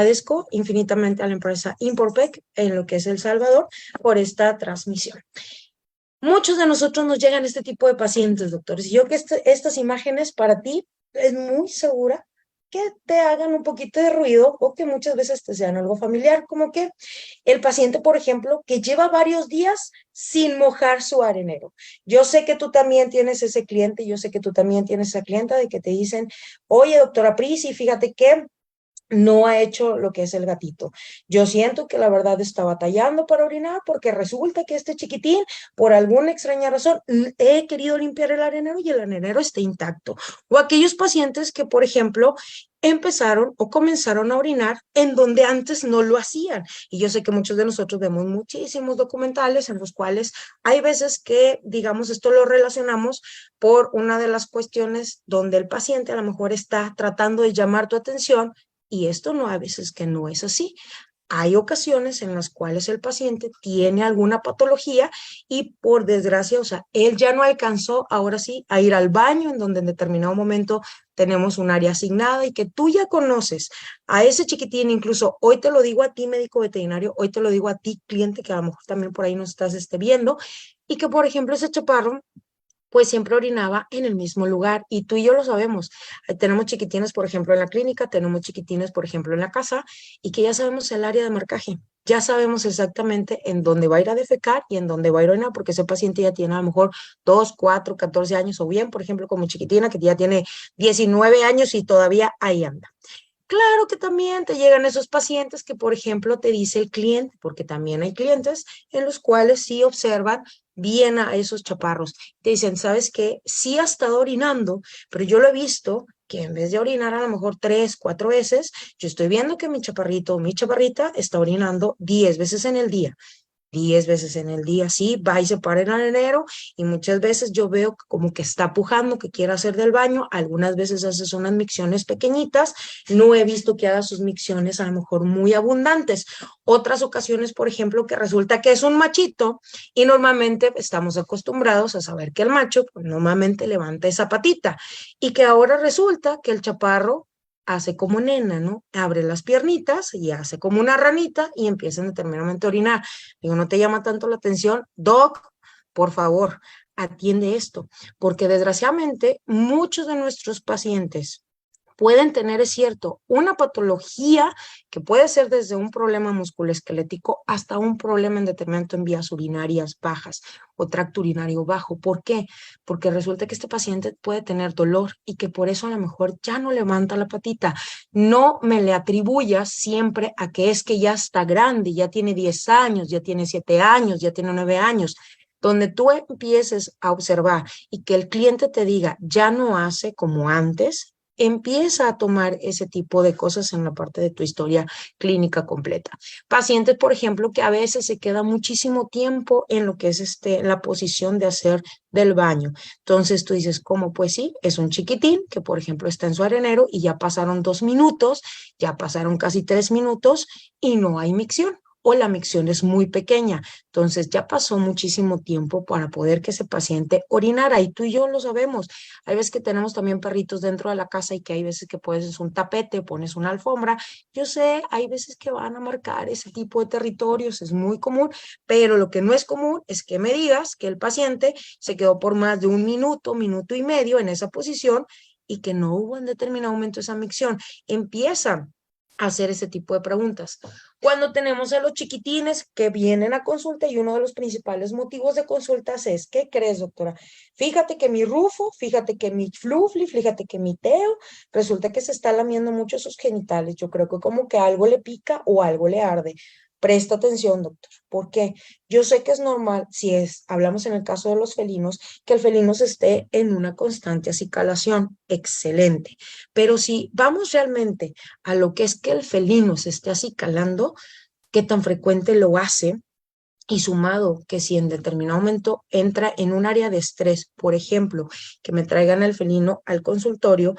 Agradezco infinitamente a la empresa Imporpec en lo que es El Salvador por esta transmisión. Muchos de nosotros nos llegan este tipo de pacientes, doctores, y yo que estas imágenes para ti es muy segura que te hagan un poquito de ruido o que muchas veces te sean algo familiar, como que el paciente, por ejemplo, que lleva varios días sin mojar su arenero. Yo sé que tú también tienes ese cliente, yo sé que tú también tienes esa clienta de que te dicen, oye, doctora Prisi, fíjate que no ha hecho lo que es el gatito. Yo siento que la verdad está batallando para orinar porque resulta que este chiquitín, por alguna extraña razón, he querido limpiar el arenero y el arenero está intacto. O aquellos pacientes que, por ejemplo, empezaron o comenzaron a orinar en donde antes no lo hacían. Y yo sé que muchos de nosotros vemos muchísimos documentales en los cuales hay veces que, digamos, esto lo relacionamos por una de las cuestiones donde el paciente a lo mejor está tratando de llamar tu atención y esto no, a veces que no es así. Hay ocasiones en las cuales el paciente tiene alguna patología y por desgracia, o sea, él ya no alcanzó ahora sí a ir al baño en donde en determinado momento tenemos un área asignada y que tú ya conoces a ese chiquitín, incluso hoy te lo digo a ti médico veterinario, hoy te lo digo a ti cliente que a lo mejor también por ahí nos estás viendo y que por ejemplo ese chaparro pues siempre orinaba en el mismo lugar y tú y yo lo sabemos. Tenemos chiquitines, por ejemplo, en la clínica, tenemos chiquitines, por ejemplo, en la casa y que ya sabemos el área de marcaje. Ya sabemos exactamente en dónde va a ir a defecar y en dónde va a ir a orinar, porque ese paciente ya tiene a lo mejor 2, 4, 14 años, o bien, por ejemplo, como chiquitina, que ya tiene 19 años y todavía ahí anda. Claro que también te llegan esos pacientes que, por ejemplo, te dice el cliente, porque también hay clientes en los cuales sí observan bien a esos chaparros. Te dicen, ¿sabes qué? Sí ha estado orinando, pero yo lo he visto que en vez de orinar a lo mejor 3, 4 veces, yo estoy viendo que mi chaparrito o mi chaparrita está orinando 10 veces en el día. 10 veces en el día, sí, va y se para en enero y muchas veces yo veo como que está pujando, que quiere hacer del baño, algunas veces hace unas micciones pequeñitas, no he visto que haga sus micciones a lo mejor muy abundantes. Otras ocasiones, por ejemplo, que resulta que es un machito y normalmente estamos acostumbrados a saber que el macho pues, normalmente levanta esa patita y que ahora resulta que el chaparro hace como nena, ¿no? Abre las piernitas y hace como una ranita y empieza en determinado momento a orinar. Digo, ¿no te llama tanto la atención? Doc, por favor, atiende esto, porque desgraciadamente muchos de nuestros pacientes pueden tener, es cierto, una patología que puede ser desde un problema musculoesquelético hasta un problema en determinado en vías urinarias bajas o tracto urinario bajo. ¿Por qué? Porque resulta que este paciente puede tener dolor y que por eso a lo mejor ya no levanta la patita. No me le atribuyas siempre a que es que ya está grande, ya tiene 10 años, ya tiene 7 años, ya tiene 9 años. Donde tú empieces a observar y que el cliente te diga, ya no hace como antes, empieza a tomar ese tipo de cosas en la parte de tu historia clínica completa. Pacientes, por ejemplo, que a veces se queda muchísimo tiempo en lo que es la posición de hacer del baño. Entonces tú dices, ¿cómo? Pues sí, es un chiquitín que, por ejemplo, está en su arenero y ya pasaron 2 minutos, ya pasaron casi 3 minutos y no hay micción o la micción es muy pequeña. Entonces ya pasó muchísimo tiempo para poder que ese paciente orinara y tú y yo lo sabemos. Hay veces que tenemos también perritos dentro de la casa y que hay veces que pones un tapete, pones una alfombra. Yo sé, hay veces que van a marcar ese tipo de territorios, es muy común, pero lo que no es común es que me digas que el paciente se quedó por más de 1 minuto, minuto y medio en esa posición y que no hubo en determinado momento esa micción. Empieza a hacer ese tipo de preguntas. Cuando tenemos a los chiquitines que vienen a consulta y uno de los principales motivos de consultas es, ¿qué crees, doctora? Fíjate que mi Rufo, fíjate que mi Flufli, fíjate que mi Teo, resulta que se está lamiendo mucho sus genitales. Yo creo que como que algo le pica o algo le arde. Presta atención, doctor. ¿Por qué? Yo sé que es normal, si hablamos en el caso de los felinos, que el felino se esté en una constante acicalación. Excelente. Pero si vamos realmente a lo que es que el felino se esté acicalando, qué tan frecuente lo hace y sumado que si en determinado momento entra en un área de estrés, por ejemplo, que me traigan el felino al consultorio,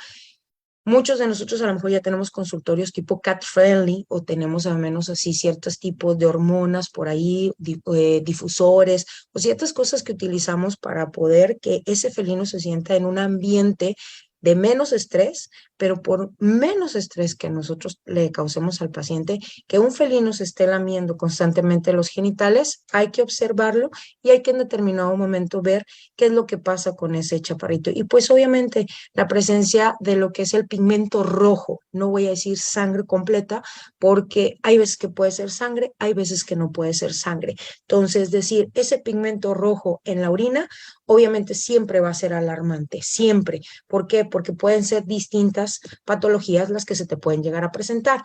muchos de nosotros a lo mejor ya tenemos consultorios tipo cat friendly o tenemos al menos así ciertos tipos de hormonas por ahí, difusores o ciertas cosas que utilizamos para poder que ese felino se sienta en un ambiente de menos estrés, pero por menos estrés que nosotros le causemos al paciente, que un felino se esté lamiendo constantemente los genitales, hay que observarlo y hay que en determinado momento ver qué es lo que pasa con ese chaparrito. Y pues obviamente la presencia de lo que es el pigmento rojo, no voy a decir sangre completa, porque hay veces que puede ser sangre, hay veces que no puede ser sangre. Entonces, decir, ese pigmento rojo en la orina, obviamente siempre va a ser alarmante, siempre. ¿Por qué? Porque pueden ser distintas patologías las que se te pueden llegar a presentar.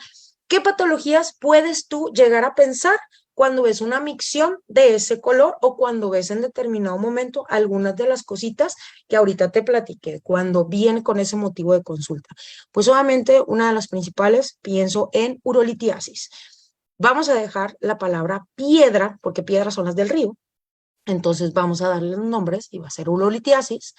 ¿Qué patologías puedes tú llegar a pensar cuando ves una micción de ese color o cuando ves en determinado momento algunas de las cositas que ahorita te platiqué, cuando viene con ese motivo de consulta? Pues obviamente una de las principales, pienso en urolitiasis. Vamos a dejar la palabra piedra, porque piedras son las del río, entonces vamos a darle los nombres y va a ser urolitiasis.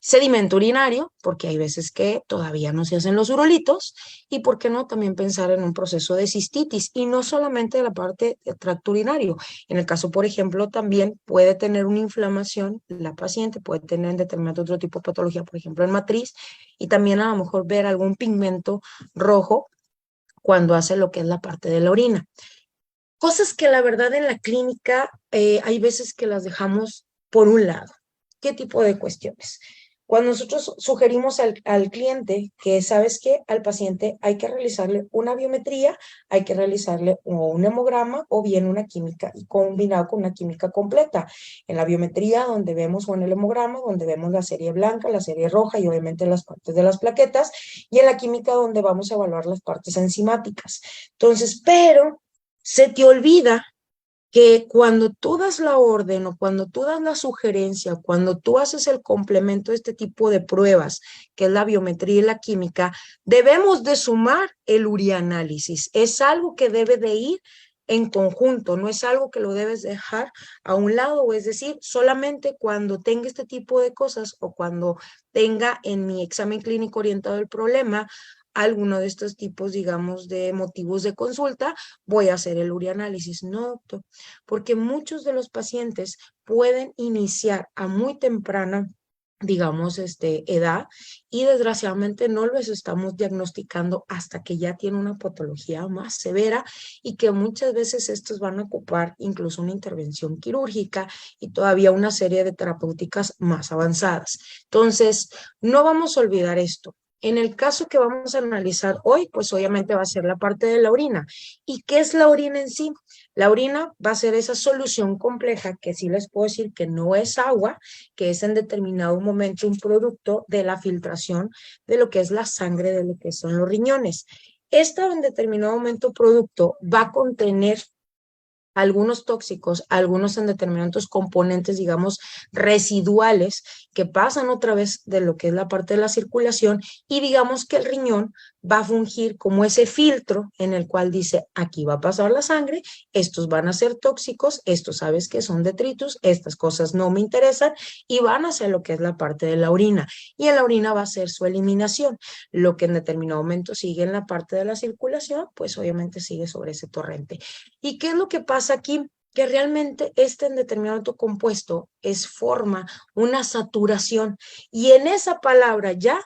Sedimento urinario, porque hay veces que todavía no se hacen los urolitos, y por qué no también pensar en un proceso de cistitis, y no solamente de la parte del tracto urinario. En el caso, por ejemplo, también puede tener una inflamación, la paciente puede tener determinado otro tipo de patología, por ejemplo, en matriz, y también a lo mejor ver algún pigmento rojo cuando hace lo que es la parte de la orina. Cosas que la verdad en la clínica hay veces que las dejamos por un lado. ¿Qué tipo de cuestiones? Cuando nosotros sugerimos al cliente que, ¿sabes qué? Al paciente hay que realizarle una biometría, hay que realizarle un hemograma o bien una química y combinado con una química completa. En la biometría donde vemos, o en el hemograma, donde vemos la serie blanca, la serie roja y obviamente las partes de las plaquetas, y en la química donde vamos a evaluar las partes enzimáticas. Entonces, pero se te olvida que cuando tú das la orden o cuando tú das la sugerencia, cuando tú haces el complemento de este tipo de pruebas, que es la biometría y la química, debemos de sumar el urianálisis. Es algo que debe de ir en conjunto, no es algo que lo debes dejar a un lado, o es decir, solamente cuando tenga este tipo de cosas o cuando tenga en mi examen clínico orientado el problema, alguno de estos tipos, digamos, de motivos de consulta, voy a hacer el urianálisis. No, doctor, porque muchos de los pacientes pueden iniciar a muy temprana, digamos, edad, y desgraciadamente no los estamos diagnosticando hasta que ya tiene una patología más severa y que muchas veces estos van a ocupar incluso una intervención quirúrgica y todavía una serie de terapéuticas más avanzadas. Entonces, no vamos a olvidar esto. En el caso que vamos a analizar hoy, pues obviamente va a ser la parte de la orina. ¿Y qué es la orina en sí? La orina va a ser esa solución compleja que sí les puedo decir que no es agua, que es en determinado momento un producto de la filtración de lo que es la sangre, de lo que son los riñones. Esta en determinado momento producto va a contener algunos tóxicos, algunos en determinados componentes, digamos, residuales que pasan otra vez de lo que es la parte de la circulación, y digamos que el riñón va a fungir como ese filtro en el cual dice, aquí va a pasar la sangre, estos van a ser tóxicos, estos sabes que son detritus, estas cosas no me interesan, y van a ser lo que es la parte de la orina, y en la orina va a ser su eliminación. Lo que en determinado momento sigue en la parte de la circulación, pues obviamente sigue sobre ese torrente. ¿Y qué es lo que pasa aquí? Que realmente este en determinado compuesto forma una saturación, y en esa palabra ya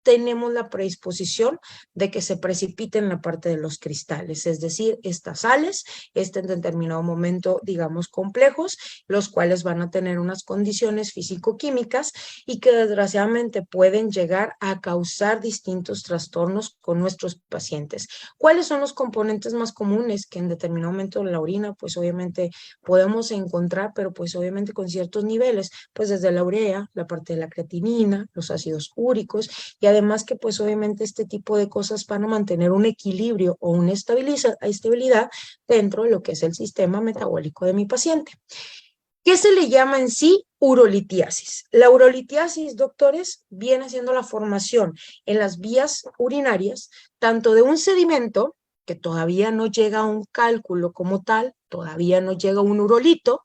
tenemos la predisposición de que se precipite en la parte de los cristales, es decir, estas sales, en determinado momento, digamos, complejos, los cuales van a tener unas condiciones físico-químicas y que desgraciadamente pueden llegar a causar distintos trastornos con nuestros pacientes. ¿Cuáles son los componentes más comunes que en determinado momento en la orina, pues obviamente podemos encontrar, pero pues obviamente con ciertos niveles, pues desde la urea, la parte de la creatinina, los ácidos úricos, y además que pues obviamente este tipo de cosas van a mantener un equilibrio o una estabilidad dentro de lo que es el sistema metabólico de mi paciente. ¿Qué se le llama en sí urolitiasis? La urolitiasis, doctores, viene siendo la formación en las vías urinarias tanto de un sedimento que todavía no llega a un cálculo como tal, todavía no llega a un urolito,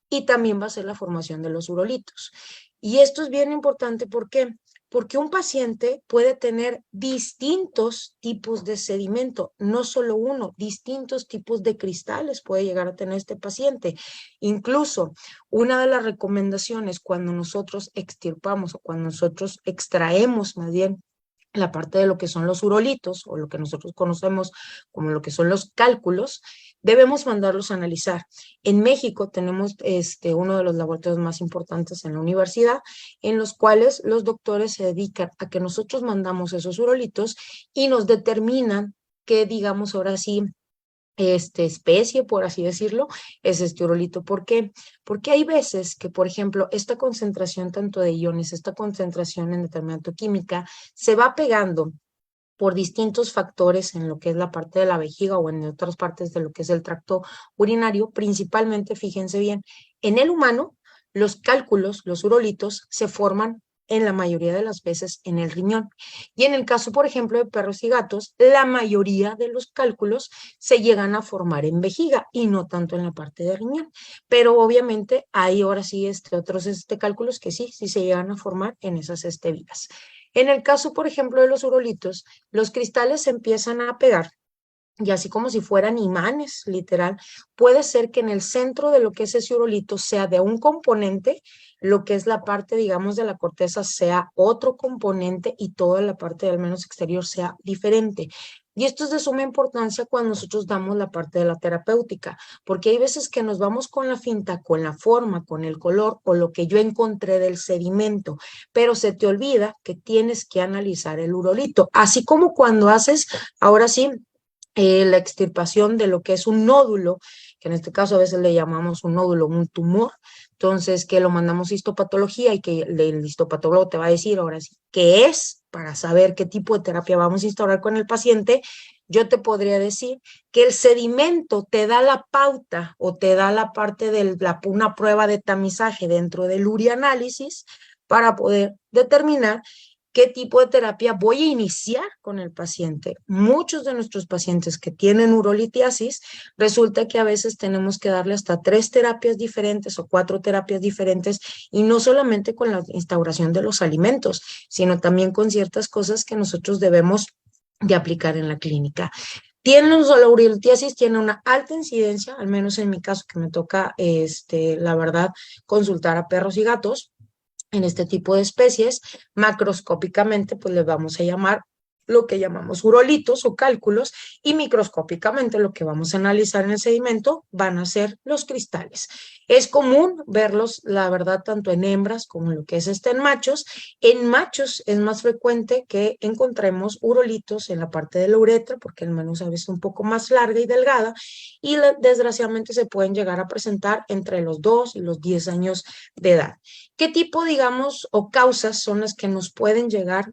y también va a ser la formación de los urolitos. Y esto es bien importante, ¿por qué? Porque un paciente puede tener distintos tipos de sedimento, no solo uno, distintos tipos de cristales puede llegar a tener este paciente. Incluso una de las recomendaciones cuando nosotros extirpamos o cuando nosotros extraemos más bien la parte de lo que son los urolitos o lo que nosotros conocemos como lo que son los cálculos, debemos mandarlos a analizar. En México tenemos uno de los laboratorios más importantes en la universidad, en los cuales los doctores se dedican a que nosotros mandamos esos urolitos y nos determinan que, digamos, ahora sí, especie, por así decirlo, es este urolito. ¿Por qué? Porque hay veces que, por ejemplo, esta concentración tanto de iones, esta concentración en determinada química, se va pegando por distintos factores en lo que es la parte de la vejiga o en otras partes de lo que es el tracto urinario, principalmente, fíjense bien, en el humano, los cálculos, los urolitos, se forman en la mayoría de las veces en el riñón. Y en el caso, por ejemplo, de perros y gatos, la mayoría de los cálculos se llegan a formar en vejiga y no tanto en la parte de riñón. Pero obviamente hay ahora sí otros cálculos que sí se llegan a formar en esas vías. En el caso, por ejemplo, de los urolitos, los cristales se empiezan a pegar y así como si fueran imanes, literal, puede ser que en el centro de lo que es ese urolito sea de un componente, lo que es la parte, digamos, de la corteza sea otro componente y toda la parte del menos exterior sea diferente. Y esto es de suma importancia cuando nosotros damos la parte de la terapéutica, porque hay veces que nos vamos con la finta, con la forma, con el color o lo que yo encontré del sedimento, pero se te olvida que tienes que analizar el urolito, así como cuando haces, ahora sí, la extirpación de lo que es un nódulo, que en este caso a veces le llamamos un nódulo, un tumor, entonces que lo mandamos a histopatología y que el histopatólogo te va a decir ahora sí qué es para saber qué tipo de terapia vamos a instaurar con el paciente. Yo te podría decir que el sedimento te da la pauta o te da la parte de una prueba de tamizaje dentro del urianálisis para poder determinar qué tipo de terapia voy a iniciar con el paciente. Muchos de nuestros pacientes que tienen urolitiasis, resulta que a veces tenemos que darle hasta 3 terapias diferentes o 4 terapias diferentes, y no solamente con la instauración de los alimentos, sino también con ciertas cosas que nosotros debemos de aplicar en la clínica. La urolitiasis tiene una alta incidencia, al menos en mi caso que me toca, la verdad, consultar a perros y gatos en este tipo de especies. Macroscópicamente, pues les vamos a llamar lo que llamamos urolitos o cálculos, y microscópicamente lo que vamos a analizar en el sedimento van a ser los cristales. Es común verlos, la verdad, tanto en hembras como en lo que es en machos. En machos es más frecuente que encontremos urolitos en la parte de la uretra, porque el menos a veces es un poco más larga y delgada, y desgraciadamente se pueden llegar a presentar entre los 2 y los 10 años de edad. ¿Qué tipo, digamos, o causas son las que nos pueden llegar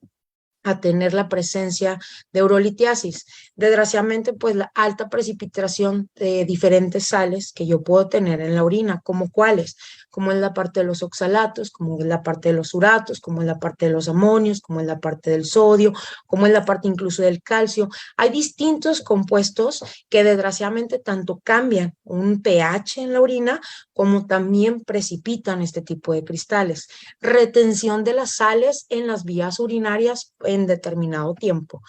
a tener la presencia de urolitiasis? Desgraciadamente, pues la alta precipitación de diferentes sales que yo puedo tener en la orina, como cuáles, como es la parte de los oxalatos, como es la parte de los uratos, como es la parte de los amonios, como es la parte del sodio, como es la parte incluso del calcio. Hay distintos compuestos que desgraciadamente tanto cambian un pH en la orina como también precipitan este tipo de cristales. Retención de las sales en las vías urinarias en determinado tiempo.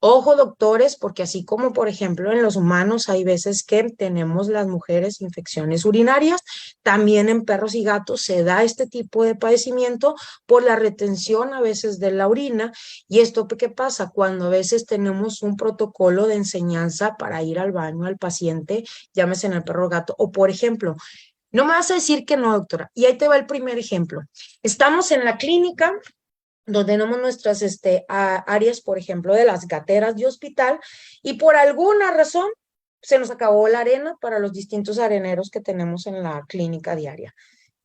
Ojo, doctores, porque así como, por ejemplo, en los humanos hay veces que tenemos las mujeres infecciones urinarias, también en perros y gatos se da este tipo de padecimiento por la retención a veces de la orina. ¿Y esto qué pasa? Cuando a veces tenemos un protocolo de enseñanza para ir al baño al paciente, llámese en el perro o gato, o por ejemplo, no me vas a decir que no, doctora. Y ahí te va el primer ejemplo. Estamos en la clínica donde tenemos nuestras áreas, por ejemplo, de las gateras de hospital, y por alguna razón se nos acabó la arena para los distintos areneros que tenemos en la clínica diaria.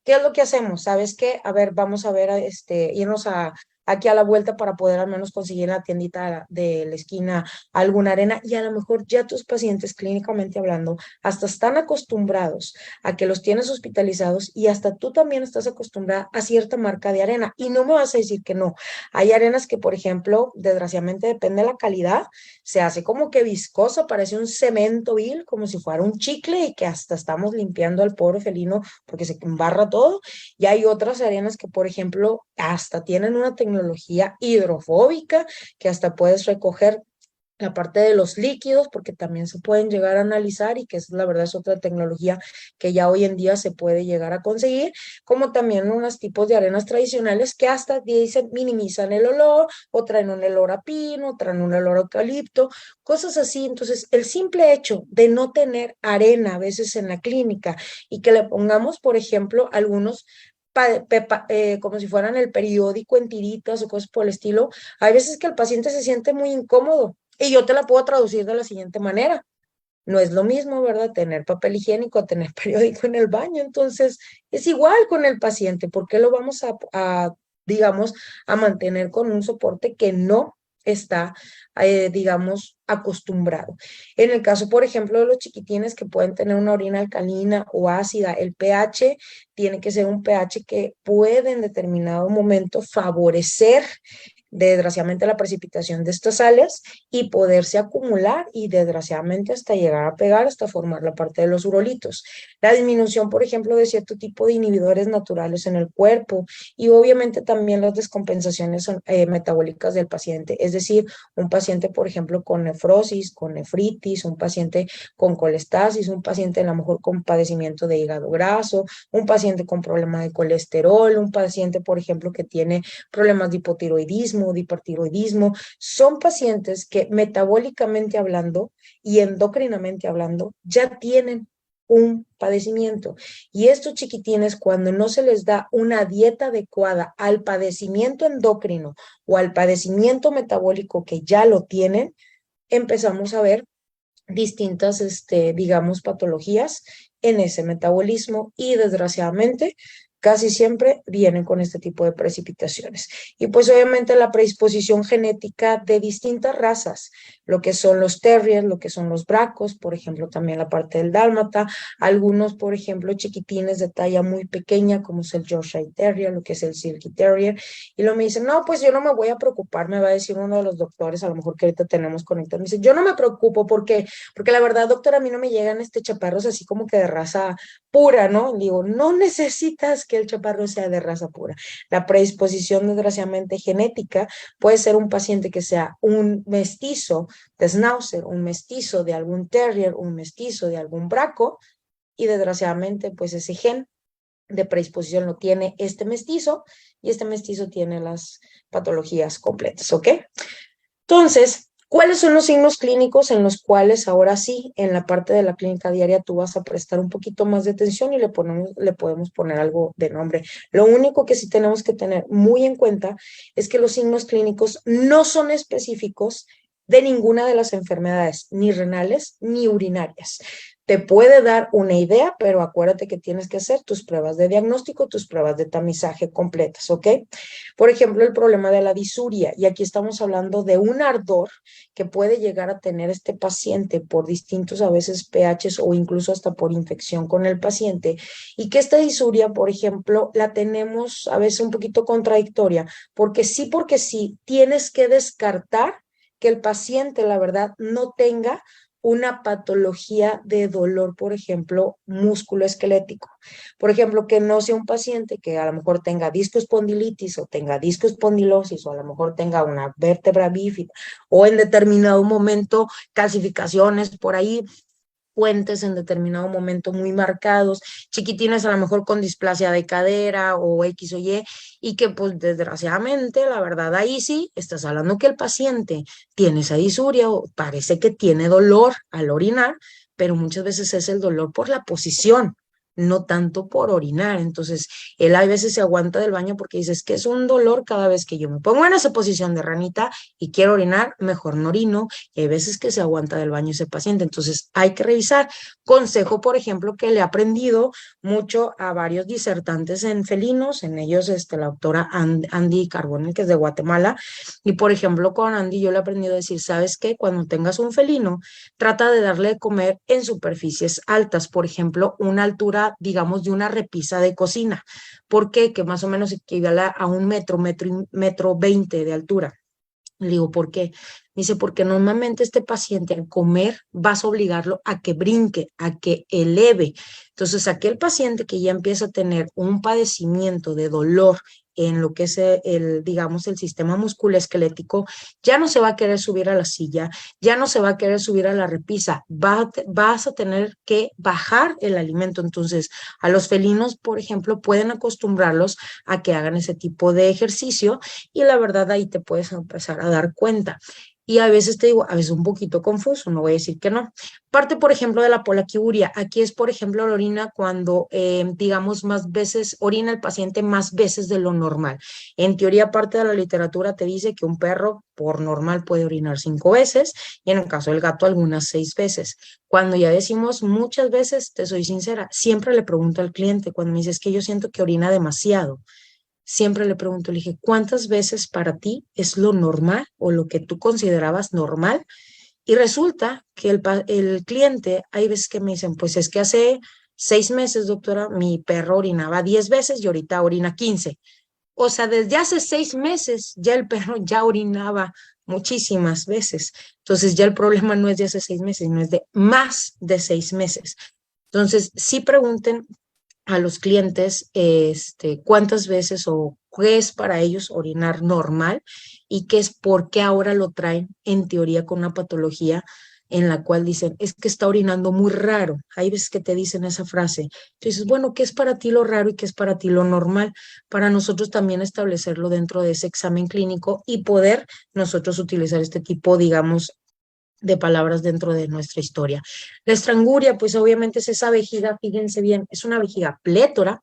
¿Qué es lo que hacemos? ¿Sabes qué? A ver, vamos a ver, irnos aquí a la vuelta para poder al menos conseguir en la tiendita de la esquina alguna arena, y a lo mejor ya tus pacientes, clínicamente hablando, hasta están acostumbrados a que los tienes hospitalizados, y hasta tú también estás acostumbrada a cierta marca de arena, y no me vas a decir que no. Hay arenas que, por ejemplo, desgraciadamente depende de la calidad, se hace como que viscosa, parece un cemento vil, como si fuera un chicle, y que hasta estamos limpiando al pobre felino porque se embarra todo. Y hay otras arenas que, por ejemplo, hasta tienen una tecnología hidrofóbica, que hasta puedes recoger la parte de los líquidos, porque también se pueden llegar a analizar y que es, la verdad es otra tecnología que ya hoy en día se puede llegar a conseguir, como también unos tipos de arenas tradicionales que hasta dicen minimizan el olor o traen un olor a pino, traen un olor a eucalipto, cosas así. Entonces, el simple hecho de no tener arena a veces en la clínica y que le pongamos, por ejemplo, algunos como si fueran el periódico en tiritas o cosas por el estilo, hay veces que el paciente se siente muy incómodo y yo te la puedo traducir de la siguiente manera. No es lo mismo, ¿verdad? Tener papel higiénico a tener periódico en el baño. Entonces, es igual con el paciente. ¿Por qué lo vamos digamos, a mantener con un soporte que no está, digamos, acostumbrado? En el caso, por ejemplo, de los chiquitines que pueden tener una orina alcalina o ácida, el pH tiene que ser un pH que puede en determinado momento favorecer desgraciadamente la precipitación de estas sales y poderse acumular y desgraciadamente hasta llegar a pegar, hasta formar la parte de los urolitos. La disminución, por ejemplo, de cierto tipo de inhibidores naturales en el cuerpo y obviamente también las descompensaciones metabólicas del paciente, es decir, un paciente, por ejemplo, con nefrosis, con nefritis, un paciente con colestasis, un paciente a lo mejor con padecimiento de hígado graso, un paciente con problema de colesterol, un paciente, por ejemplo, que tiene problemas de hipotiroidismo, de hipertiroidismo, son pacientes que metabólicamente hablando y endocrinamente hablando ya tienen un padecimiento. Y estos chiquitines, cuando no se les da una dieta adecuada al padecimiento endocrino o al padecimiento metabólico que ya lo tienen, empezamos a ver distintas, digamos, patologías en ese metabolismo y desgraciadamente casi siempre vienen con este tipo de precipitaciones. Y pues obviamente la predisposición genética de distintas razas, lo que son los terriers, lo que son los bracos, por ejemplo, también la parte del dálmata, algunos, por ejemplo, chiquitines de talla muy pequeña, como es el Yorkshire Terrier, lo que es el Silky Terrier, y luego me dicen, no, pues yo no me voy a preocupar, me va a decir uno de los doctores, a lo mejor que ahorita tenemos conectado, me dice, yo no me preocupo porque la verdad, doctora, a mí no me llegan chaparros así como que de raza pura, ¿no? Digo, no necesitas que el chaparro sea de raza pura. La predisposición, desgraciadamente, genética puede ser un paciente que sea un mestizo de Schnauzer, un mestizo de algún terrier, un mestizo de algún braco, y desgraciadamente, pues ese gen de predisposición lo tiene este mestizo, y este mestizo tiene las patologías completas, ¿ok? Entonces, ¿cuáles son los signos clínicos en los cuales ahora sí, en la parte de la clínica diaria, tú vas a prestar un poquito más de atención y le podemos poner algo de nombre? Lo único que sí tenemos que tener muy en cuenta es que los signos clínicos no son específicos de ninguna de las enfermedades, ni renales ni urinarias. Te puede dar una idea, pero acuérdate que tienes que hacer tus pruebas de diagnóstico, tus pruebas de tamizaje completas, ¿ok? Por ejemplo, el problema de la disuria, y aquí estamos hablando de un ardor que puede llegar a tener este paciente por distintos a veces pHs o incluso hasta por infección con el paciente, y que esta disuria, por ejemplo, la tenemos a veces un poquito contradictoria, porque sí, tienes que descartar que el paciente, la verdad, no tenga una patología de dolor, por ejemplo, musculoesquelético. Por ejemplo, que no sea un paciente que a lo mejor tenga discoespondilitis o tenga discoespondilosis o a lo mejor tenga una vértebra bífida o en determinado momento calcificaciones por ahí, puentes en determinado momento muy marcados, chiquitines a lo mejor con displasia de cadera o X o y que pues desgraciadamente, la verdad, ahí sí, estás hablando que el paciente tiene esa disuria o parece que tiene dolor al orinar, pero muchas veces es el dolor por la posición, no tanto por orinar. Entonces, él a veces se aguanta del baño porque dice, es que es un dolor cada vez que yo me pongo en esa posición de ranita y quiero orinar, mejor no orino, y hay veces que se aguanta del baño ese paciente. Entonces, hay que revisar. Consejo, por ejemplo, que le he aprendido mucho a varios disertantes en felinos, en ellos la doctora Andy Carbonell, que es de Guatemala, y por ejemplo, con Andy yo le he aprendido a decir, ¿sabes qué? Cuando tengas un felino, trata de darle de comer en superficies altas, por ejemplo, una altura, digamos, de una repisa de cocina. ¿Por qué? Que más o menos equivale a un metro 20 de altura. Le digo, ¿por qué? Me dice, porque normalmente este paciente al comer vas a obligarlo a que brinque, a que eleve. Entonces, aquel paciente que ya empieza a tener un padecimiento de dolor en lo que es digamos, el sistema musculoesquelético, ya no se va a querer subir a la silla, ya no se va a querer subir a la repisa, vas a tener que bajar el alimento. Entonces, a los felinos, por ejemplo, pueden acostumbrarlos a que hagan ese tipo de ejercicio y la verdad ahí te puedes empezar a dar cuenta. Y a veces te digo, a veces un poquito confuso, no voy a decir que no. Parte, por ejemplo, de la polaquiuria. Aquí es, por ejemplo, la orina cuando, digamos, más veces, orina el paciente más veces de lo normal. En teoría, parte de la literatura te dice que un perro por normal puede orinar 5 veces y en el caso del gato algunas 6 veces. Cuando ya decimos muchas veces, te soy sincera, siempre le pregunto al cliente, cuando me dice es que yo siento que orina demasiado, siempre le pregunto, le dije, ¿cuántas veces para ti es lo normal o lo que tú considerabas normal? Y resulta que el cliente, hay veces que me dicen, pues es que hace 6 meses, doctora, mi perro orinaba 10 veces y ahorita orina 15. O sea, desde hace 6 meses ya el perro ya orinaba muchísimas veces. Entonces ya el problema no es de hace 6 meses, no es de más de 6 meses. Entonces, sí pregunten a los clientes cuántas veces o qué es para ellos orinar normal y qué es por qué ahora lo traen en teoría con una patología en la cual dicen, es que está orinando muy raro. Hay veces que te dicen esa frase. Entonces, bueno, ¿qué es para ti lo raro y qué es para ti lo normal? Para nosotros también establecerlo dentro de ese examen clínico y poder nosotros utilizar este tipo, digamos, de palabras dentro de nuestra historia. La estranguria, pues obviamente es esa vejiga, fíjense bien, es una vejiga plétora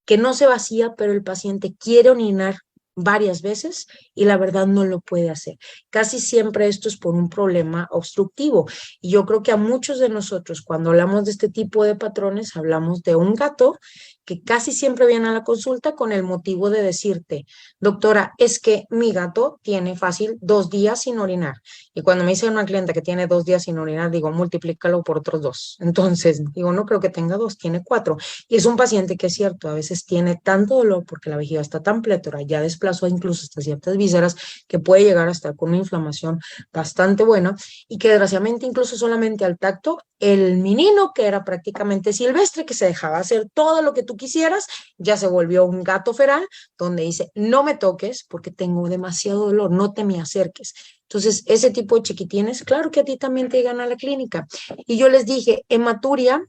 que no se vacía, pero el paciente quiere orinar varias veces y la verdad no lo puede hacer. Casi siempre esto es por un problema obstructivo. Y yo creo que a muchos de nosotros, cuando hablamos de este tipo de patrones, hablamos de un gato que casi siempre viene a la consulta con el motivo de decirte, doctora, es que mi gato tiene fácil 2 días sin orinar. Y cuando me dice una clienta que tiene 2 días sin orinar, digo, multiplícalo por otros 2. Entonces, digo, no creo que tenga 2, tiene 4. Y es un paciente que es cierto, a veces tiene tanto dolor porque la vejiga está tan plétora, ya desplazó incluso hasta ciertas vísceras, que puede llegar a estar con una inflamación bastante buena y que desgraciadamente incluso solamente al tacto, el menino que era prácticamente silvestre, que se dejaba hacer todo lo que tú quisieras, ya se volvió un gato feral, donde dice, no me toques porque tengo demasiado dolor, no te me acerques. Entonces, ese tipo de chiquitines, claro que a ti también te llegan a la clínica. Y yo les dije, hematuria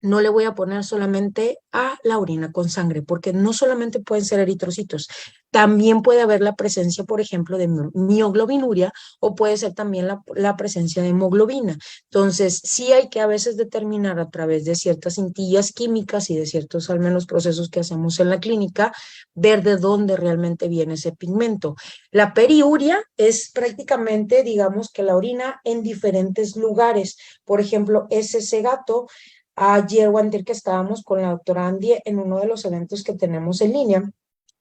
no le voy a poner solamente a la orina con sangre, porque no solamente pueden ser eritrocitos, también puede haber la presencia, por ejemplo, de mioglobinuria o puede ser también la presencia de hemoglobina. Entonces, sí hay que a veces determinar a través de ciertas cintillas químicas y de ciertos, al menos, procesos que hacemos en la clínica, ver de dónde realmente viene ese pigmento. La periuria es prácticamente, digamos, que la orina en diferentes lugares. Por ejemplo, es ese gato. Ayer o antes que estábamos con la doctora Andy en uno de los eventos que tenemos en línea,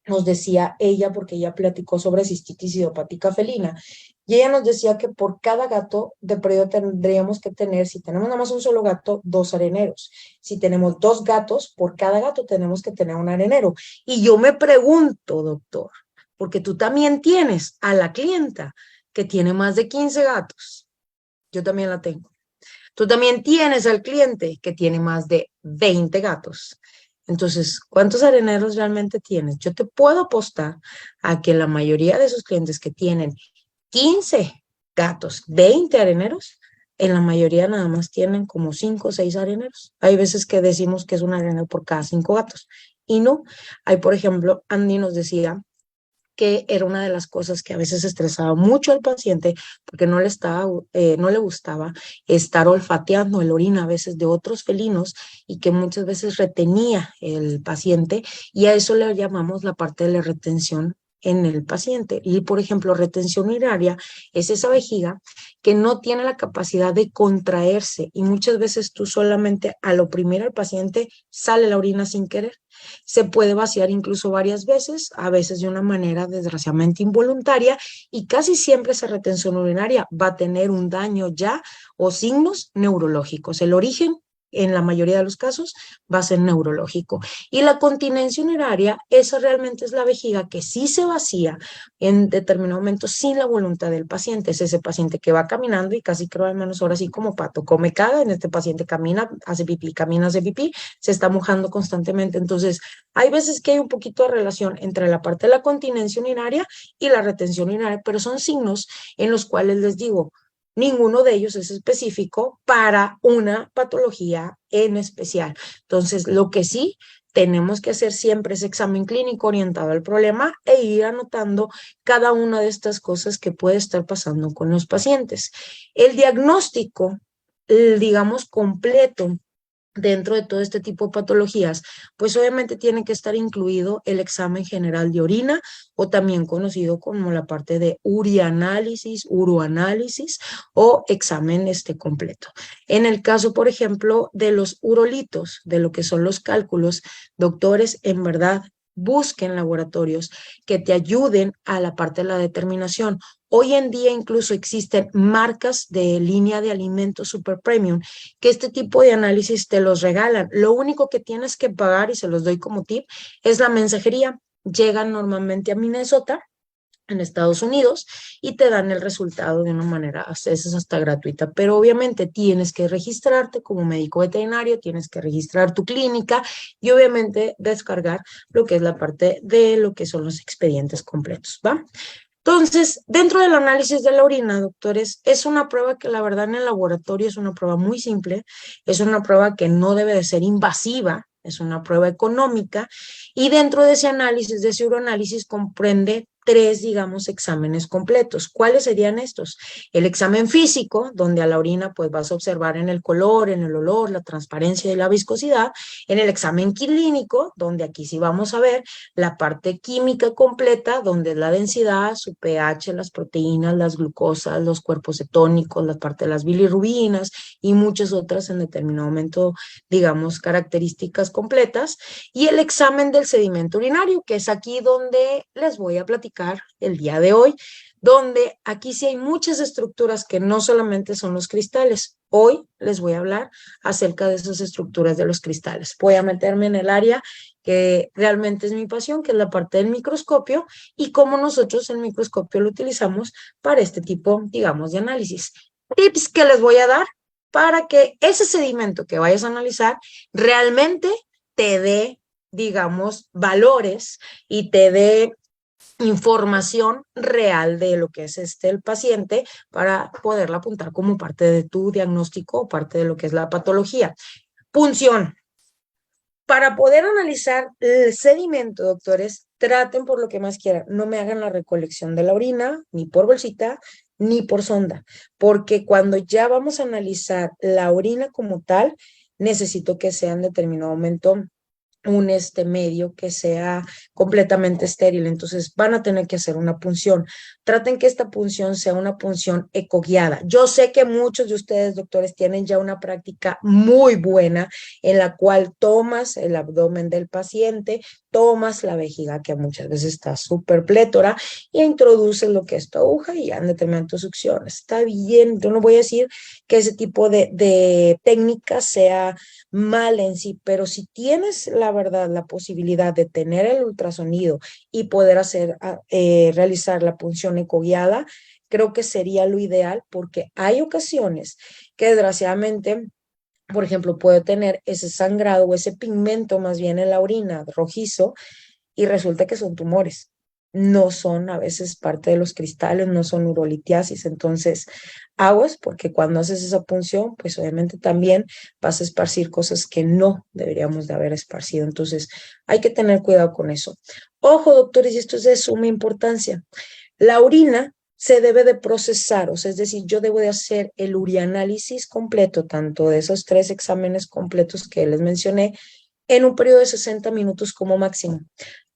nos decía ella, porque ella platicó sobre cistitis idiopática felina, y ella nos decía que por cada gato de periodo tendríamos que tener, si tenemos nada más un solo gato, 2 areneros. Si tenemos 2 gatos, por cada gato tenemos que tener un arenero. Y yo me pregunto, doctor, porque tú también tienes a la clienta que tiene más de 15 gatos. Yo también la tengo. Tú también tienes al cliente que tiene más de 20 gatos. Entonces, ¿cuántos areneros realmente tienes? Yo te puedo apostar a que la mayoría de esos clientes que tienen 15 gatos, 20 areneros, en la mayoría nada más tienen como 5 o 6 areneros. Hay veces que decimos que es un arenero por cada 5 gatos. Y no, hay, por ejemplo, Andy nos decía que era una de las cosas que a veces estresaba mucho al paciente porque no le gustaba estar olfateando el orina a veces de otros felinos y que muchas veces retenía el paciente y a eso le llamamos la parte de la retención en el paciente. Y, por ejemplo, retención urinaria es esa vejiga que no tiene la capacidad de contraerse y muchas veces tú solamente al oprimir al paciente sale la orina sin querer. Se puede vaciar incluso varias veces, a veces de una manera desgraciadamente involuntaria y casi siempre esa retención urinaria va a tener un daño ya o signos neurológicos. El origen en la mayoría de los casos va a ser neurológico. Y la continencia urinaria, esa realmente es la vejiga que sí se vacía en determinado momento sin la voluntad del paciente. Es ese paciente que va caminando y casi creo al menos ahora sí como pato, come, caga, en este paciente camina, hace pipí, camina, hace pipí, se está mojando constantemente. Entonces, hay veces que hay un poquito de relación entre la parte de la continencia urinaria y la retención urinaria, pero son signos en los cuales les digo, ninguno de ellos es específico para una patología en especial. Entonces, lo que sí tenemos que hacer siempre es examen clínico orientado al problema e ir anotando cada una de estas cosas que puede estar pasando con los pacientes. El diagnóstico, digamos, completo dentro de todo este tipo de patologías, pues obviamente tiene que estar incluido el examen general de orina o también conocido como la parte de urianálisis, uroanálisis o examen completo. En el caso, por ejemplo, de los urolitos, de lo que son los cálculos, doctores, en verdad, busquen laboratorios que te ayuden a la parte de la determinación. Hoy en día incluso existen marcas de línea de alimentos super premium que este tipo de análisis te los regalan. Lo único que tienes que pagar, y se los doy como tip, es la mensajería. Llegan normalmente a Minnesota, en Estados Unidos, y te dan el resultado de una manera, a veces hasta gratuita, pero obviamente tienes que registrarte como médico veterinario, tienes que registrar tu clínica y obviamente descargar lo que es la parte de lo que son los expedientes completos, ¿va? Entonces, dentro del análisis de la orina, doctores, es una prueba que la verdad en el laboratorio es una prueba muy simple, es una prueba que no debe de ser invasiva, es una prueba económica y dentro de ese análisis, de ese uroanálisis, comprende tres, digamos, exámenes completos. ¿Cuáles serían estos? El examen físico, donde a la orina pues vas a observar en el color, en el olor, la transparencia y la viscosidad. En el examen clínico, donde aquí sí vamos a ver la parte química completa, donde es la densidad, su pH, las proteínas, las glucosas, los cuerpos cetónicos, la parte de las bilirrubinas y muchas otras en determinado momento, digamos, características completas. Y el examen del sedimento urinario, que es aquí donde les voy a platicar el día de hoy, donde aquí sí hay muchas estructuras que no solamente son los cristales. Hoy les voy a hablar acerca de esas estructuras de los cristales. Voy a meterme en el área que realmente es mi pasión, que es la parte del microscopio y cómo nosotros el microscopio lo utilizamos para este tipo, digamos, de análisis. Tips que les voy a dar para que ese sedimento que vayas a analizar realmente te dé, digamos, valores y te dé información real de lo que es el paciente para poderla apuntar como parte de tu diagnóstico o parte de lo que es la patología. Punción. Para poder analizar el sedimento, doctores, traten por lo que más quieran. No me hagan la recolección de la orina, ni por bolsita, ni por sonda, porque cuando ya vamos a analizar la orina como tal, necesito que sea en determinado momento un medio que sea completamente estéril, entonces van a tener que hacer una punción. Traten que esta punción sea una punción ecoguiada. Yo sé que muchos de ustedes, doctores, tienen ya una práctica muy buena en la cual tomas el abdomen del paciente, tomas la vejiga, que muchas veces está súper plétora, y introduces lo que es tu aguja y ya en determinado succiones. Está bien, yo no voy a decir que ese tipo de técnica sea mal en sí, pero si tienes la verdad la posibilidad de tener el ultrasonido y poder realizar la punción ecoguiada, creo que sería lo ideal porque hay ocasiones que desgraciadamente, por ejemplo, puede tener ese sangrado o ese pigmento más bien en la orina rojizo y resulta que son tumores. No son a veces parte de los cristales, no son urolitiasis. Entonces, aguas, porque cuando haces esa punción, pues obviamente también vas a esparcir cosas que no deberíamos de haber esparcido. Entonces, hay que tener cuidado con eso. Ojo, doctores, y esto es de suma importancia. La orina se debe de procesar, o sea, es decir, yo debo de hacer el urianálisis completo, tanto de esos tres exámenes completos que les mencioné, en un periodo de 60 minutos como máximo.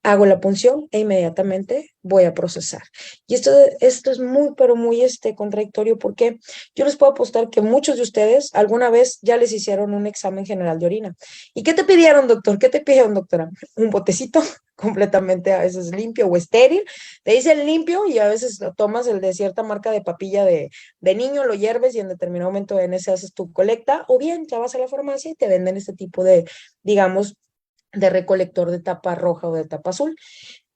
Hago la punción e inmediatamente voy a procesar. Y esto es muy, pero muy contradictorio porque yo les puedo apostar que muchos de ustedes alguna vez ya les hicieron un examen general de orina. ¿Y qué te pidieron, doctor? ¿Qué te pidieron, doctora? ¿Un botecito? completamente a veces limpio o estéril. Te dicen limpio y a veces lo tomas el de cierta marca de papilla de niño, lo hierves y en determinado momento en ese haces tu colecta, o bien ya vas a la farmacia y te venden este tipo de, digamos, de recolector de tapa roja o de tapa azul.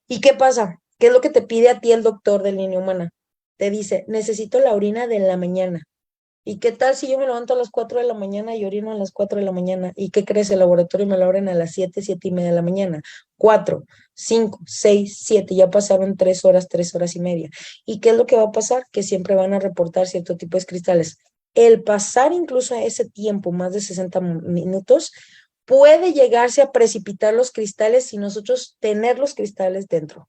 ¿Y qué pasa? ¿Qué es lo que te pide a ti el doctor de línea humana? Te dice, necesito la orina de la mañana. ¿Y qué tal si yo me levanto a las 4 de la mañana y orino a las 4 de la mañana? ¿Y qué crees? El laboratorio me lo abren a las 7, 7:30 de la mañana. 4, 5, 6, 7, ya pasaron 3 horas, 3 horas y media. ¿Y qué es lo que va a pasar? Que siempre van a reportar cierto tipo de cristales. El pasar incluso a ese tiempo, más de 60 minutos, puede llegarse a precipitar los cristales si nosotros tener los cristales dentro.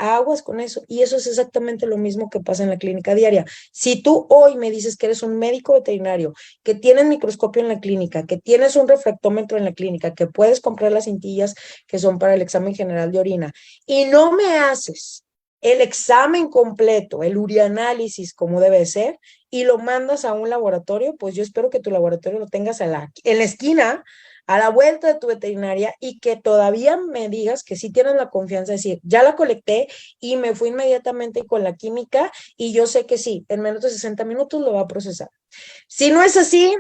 Aguas con eso. Y eso es exactamente lo mismo que pasa en la clínica diaria. Si tú hoy me dices que eres un médico veterinario, que tienes microscopio en la clínica, que tienes un refractómetro en la clínica, que puedes comprar las cintillas que son para el examen general de orina, y no me haces el examen completo, el urianálisis como debe ser, y lo mandas a un laboratorio, pues yo espero que tu laboratorio lo tengas en la esquina, a la vuelta de tu veterinaria, y que todavía me digas que sí tienes la confianza de decir, ya la colecté y me fui inmediatamente con la química y yo sé que sí, en menos de 60 minutos lo va a procesar. Si no es así,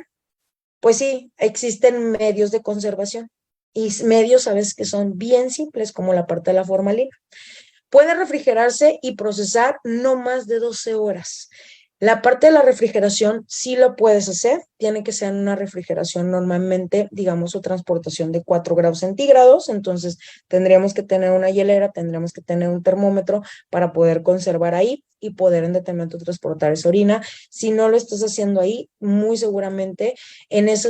pues sí, existen medios de conservación y medios, sabes, que son bien simples, como la parte de la formalina. Puede refrigerarse y procesar no más de 12 horas. La parte de la refrigeración sí lo puedes hacer, tiene que ser en una refrigeración normalmente, digamos, o transportación de 4 grados centígrados, entonces tendríamos que tener una hielera, tendríamos que tener un termómetro para poder conservar ahí y poder en determinado momento transportar esa orina. Si no lo estás haciendo ahí, muy seguramente en ese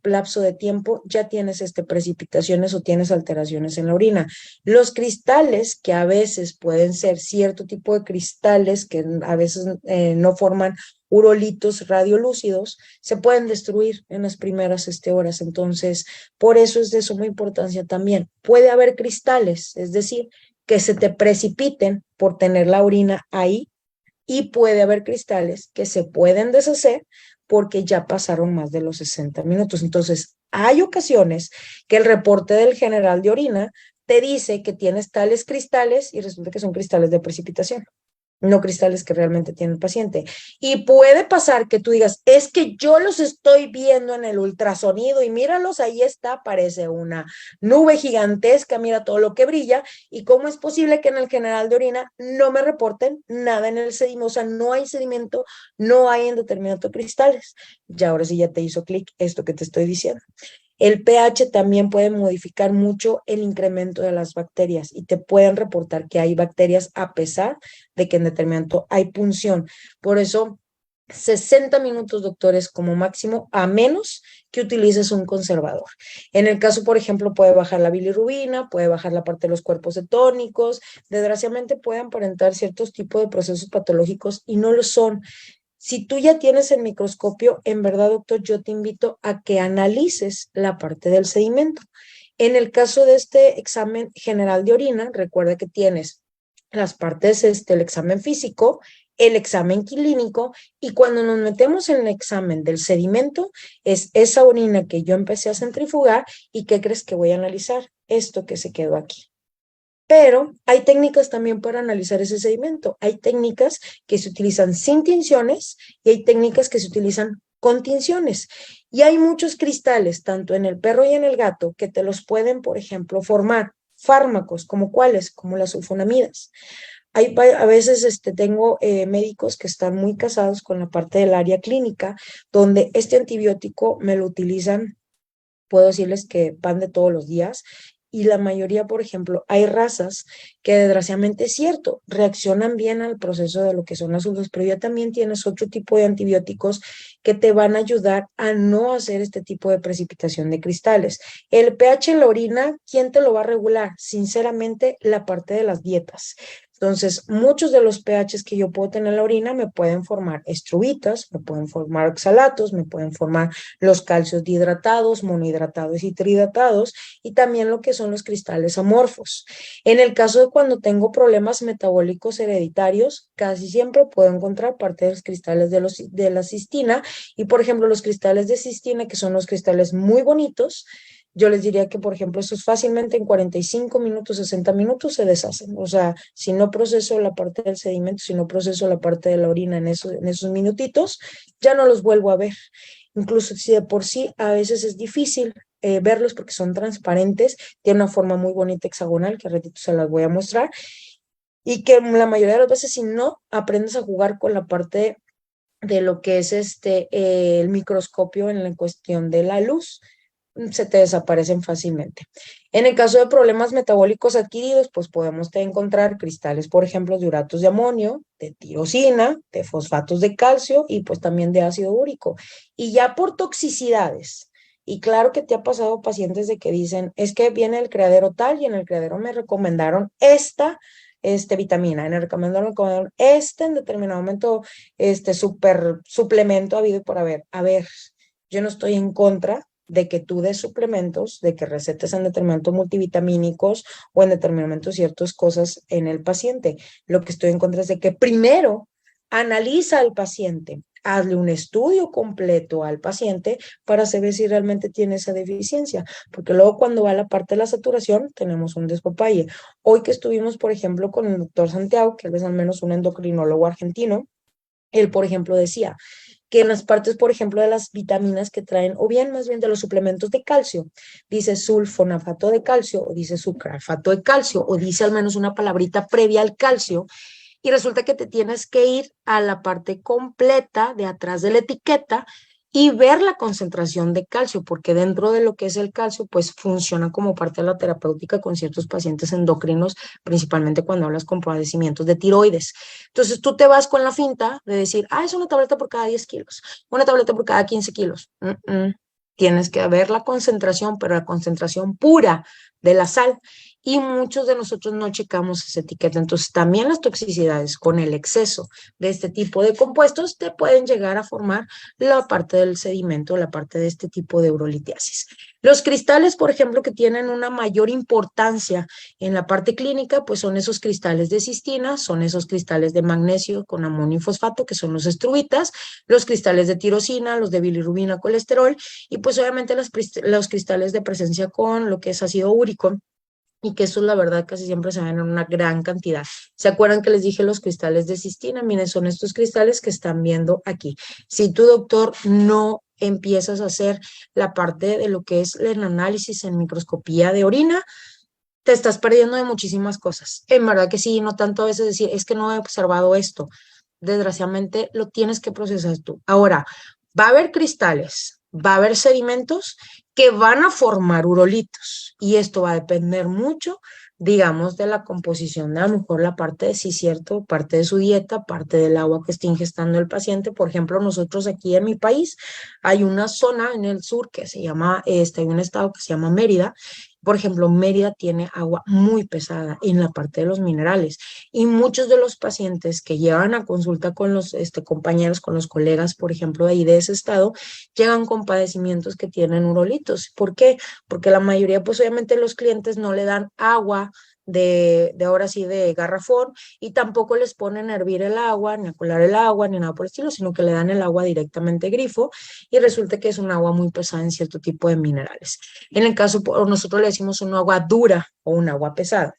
lapso de tiempo ya tienes precipitaciones o tienes alteraciones en la orina. Los cristales, que a veces pueden ser cierto tipo de cristales que a veces no forman urolitos radiolúcidos, se pueden destruir en las primeras horas. Entonces, por eso es de suma importancia también. Puede haber cristales, es decir, que se te precipiten por tener la orina ahí, y puede haber cristales que se pueden deshacer porque ya pasaron más de los 60 minutos. Entonces, hay ocasiones que el reporte del general de orina te dice que tienes tales cristales y resulta que son cristales de precipitación, no cristales que realmente tiene el paciente. Y puede pasar que tú digas, es que yo los estoy viendo en el ultrasonido y míralos, ahí está, parece una nube gigantesca, mira todo lo que brilla, y cómo es posible que en el general de orina no me reporten nada en el sedimento, o sea, no hay sedimento, no hay en determinados cristales. Ya ahora sí ya te hizo clic esto que te estoy diciendo. El pH también puede modificar mucho el incremento de las bacterias y te pueden reportar que hay bacterias a pesar de que en determinado hay punción. Por eso, 60 minutos, doctores, como máximo, a menos que utilices un conservador. En el caso, por ejemplo, puede bajar la bilirrubina, puede bajar la parte de los cuerpos cetónicos, desgraciadamente puede aparentar ciertos tipos de procesos patológicos y no lo son. Si tú ya tienes el microscopio, en verdad, doctor, yo te invito a que analices la parte del sedimento. En el caso de este examen general de orina, recuerda que tienes las partes, el examen físico, el examen clínico, y cuando nos metemos en el examen del sedimento, es esa orina que yo empecé a centrifugar y ¿qué crees que voy a analizar? Esto que se quedó aquí. Pero hay técnicas también para analizar ese sedimento. Hay técnicas que se utilizan sin tinciones y hay técnicas que se utilizan con tinciones. Y hay muchos cristales, tanto en el perro y en el gato, que te los pueden, por ejemplo, formar fármacos, como cuáles, como las sulfonamidas. A veces tengo médicos que están muy casados con la parte del área clínica, donde este antibiótico me lo utilizan, puedo decirles que van de todos los días, y la mayoría, por ejemplo, hay razas que desgraciadamente es cierto, reaccionan bien al proceso de lo que son las uvas, pero ya también tienes otro tipo de antibióticos que te van a ayudar a no hacer este tipo de precipitación de cristales. El pH en la orina, ¿quién te lo va a regular? Sinceramente, la parte de las dietas. Entonces, muchos de los pHs que yo puedo tener en la orina me pueden formar estrubitas, me pueden formar oxalatos, me pueden formar los calcios dihidratados, monohidratados y trihidratados, y también lo que son los cristales amorfos. En el caso de cuando tengo problemas metabólicos hereditarios, casi siempre puedo encontrar parte de los cristales de la cistina, y por ejemplo los cristales de cistina, que son los cristales muy bonitos, yo les diría que, por ejemplo, esos fácilmente en 45 minutos, 60 minutos se deshacen. O sea, si no proceso la parte del sedimento, si no proceso la parte de la orina en esos minutitos, ya no los vuelvo a ver. Incluso si de por sí a veces es difícil verlos porque son transparentes, tiene una forma muy bonita hexagonal, que a ratito se las voy a mostrar, y que la mayoría de las veces si no aprendes a jugar con la parte de lo que es el microscopio en la cuestión de la luz, se te desaparecen fácilmente. En el caso de problemas metabólicos adquiridos, pues podemos encontrar cristales, por ejemplo, de uratos de amonio, de tirosina, de fosfatos de calcio y pues también de ácido úrico. Y ya por toxicidades. Y claro que te ha pasado pacientes de que dicen, es que viene el criadero tal y en el criadero me recomendaron esta vitamina, en el recomendaron en determinado momento, super suplemento habido y por haber. A ver, yo no estoy en contra de que tú des suplementos, de que recetes en determinado multivitamínicos o en determinado ciertas cosas en el paciente. Lo que estoy en contra es de que primero analiza al paciente, hazle un estudio completo al paciente para saber si realmente tiene esa deficiencia, porque luego cuando va a la parte de la saturación tenemos un despapalle. Hoy que estuvimos, por ejemplo, con el doctor Santiago, que él es al menos un endocrinólogo argentino, él, por ejemplo, decía que en las partes, por ejemplo, de las vitaminas que traen, o bien más bien de los suplementos de calcio, dice sulfonafato de calcio, o dice sucralfato de calcio, o dice al menos una palabrita previa al calcio, y resulta que te tienes que ir a la parte completa de atrás de la etiqueta y ver la concentración de calcio, porque dentro de lo que es el calcio, pues funciona como parte de la terapéutica con ciertos pacientes endocrinos, principalmente cuando hablas con padecimientos de tiroides. Entonces tú te vas con la finta de decir, es una tableta por cada 10 kilos, una tableta por cada 15 kilos. Tienes que ver la concentración, pero la concentración pura de la sal. Y muchos de nosotros no checamos esa etiqueta. Entonces, también las toxicidades con el exceso de este tipo de compuestos te pueden llegar a formar la parte del sedimento, la parte de este tipo de urolitiasis. Los cristales, por ejemplo, que tienen una mayor importancia en la parte clínica, pues son esos cristales de cistina, son esos cristales de magnesio con amonio y fosfato, que son los estruitas, los cristales de tirosina, los de bilirrubina, colesterol, y pues obviamente los cristales de presencia con lo que es ácido úrico, y que eso la verdad casi siempre se ven en una gran cantidad. ¿Se acuerdan que les dije los cristales de cistina? Miren, son estos cristales que están viendo aquí. Si tu doctor no empiezas a hacer la parte de lo que es el análisis en microscopía de orina, te estás perdiendo de muchísimas cosas. En verdad que sí, no tanto a veces decir, es que no he observado esto. Desgraciadamente lo tienes que procesar tú. Ahora, va a haber cristales, va a haber sedimentos que van a formar urolitos y esto va a depender mucho, digamos, de la composición de a lo mejor la parte de sí, cierto, parte de su dieta, parte del agua que esté ingestando el paciente. Por ejemplo, nosotros aquí en mi país hay una zona en el sur que se llama, hay un estado que se llama Mérida. Por ejemplo, Mérida tiene agua muy pesada en la parte de los minerales y muchos de los pacientes que llegan a consulta con los compañeros, con los colegas, por ejemplo, de ahí de ese estado, llegan con padecimientos que tienen urolitos. ¿Por qué? Porque la mayoría, pues obviamente los clientes no le dan agua de ahora sí de garrafón y tampoco les ponen a hervir el agua, ni a colar el agua, ni nada por el estilo, sino que le dan el agua directamente grifo y resulta que es un agua muy pesada en cierto tipo de minerales. En el caso, nosotros le decimos un agua dura o un agua pesada.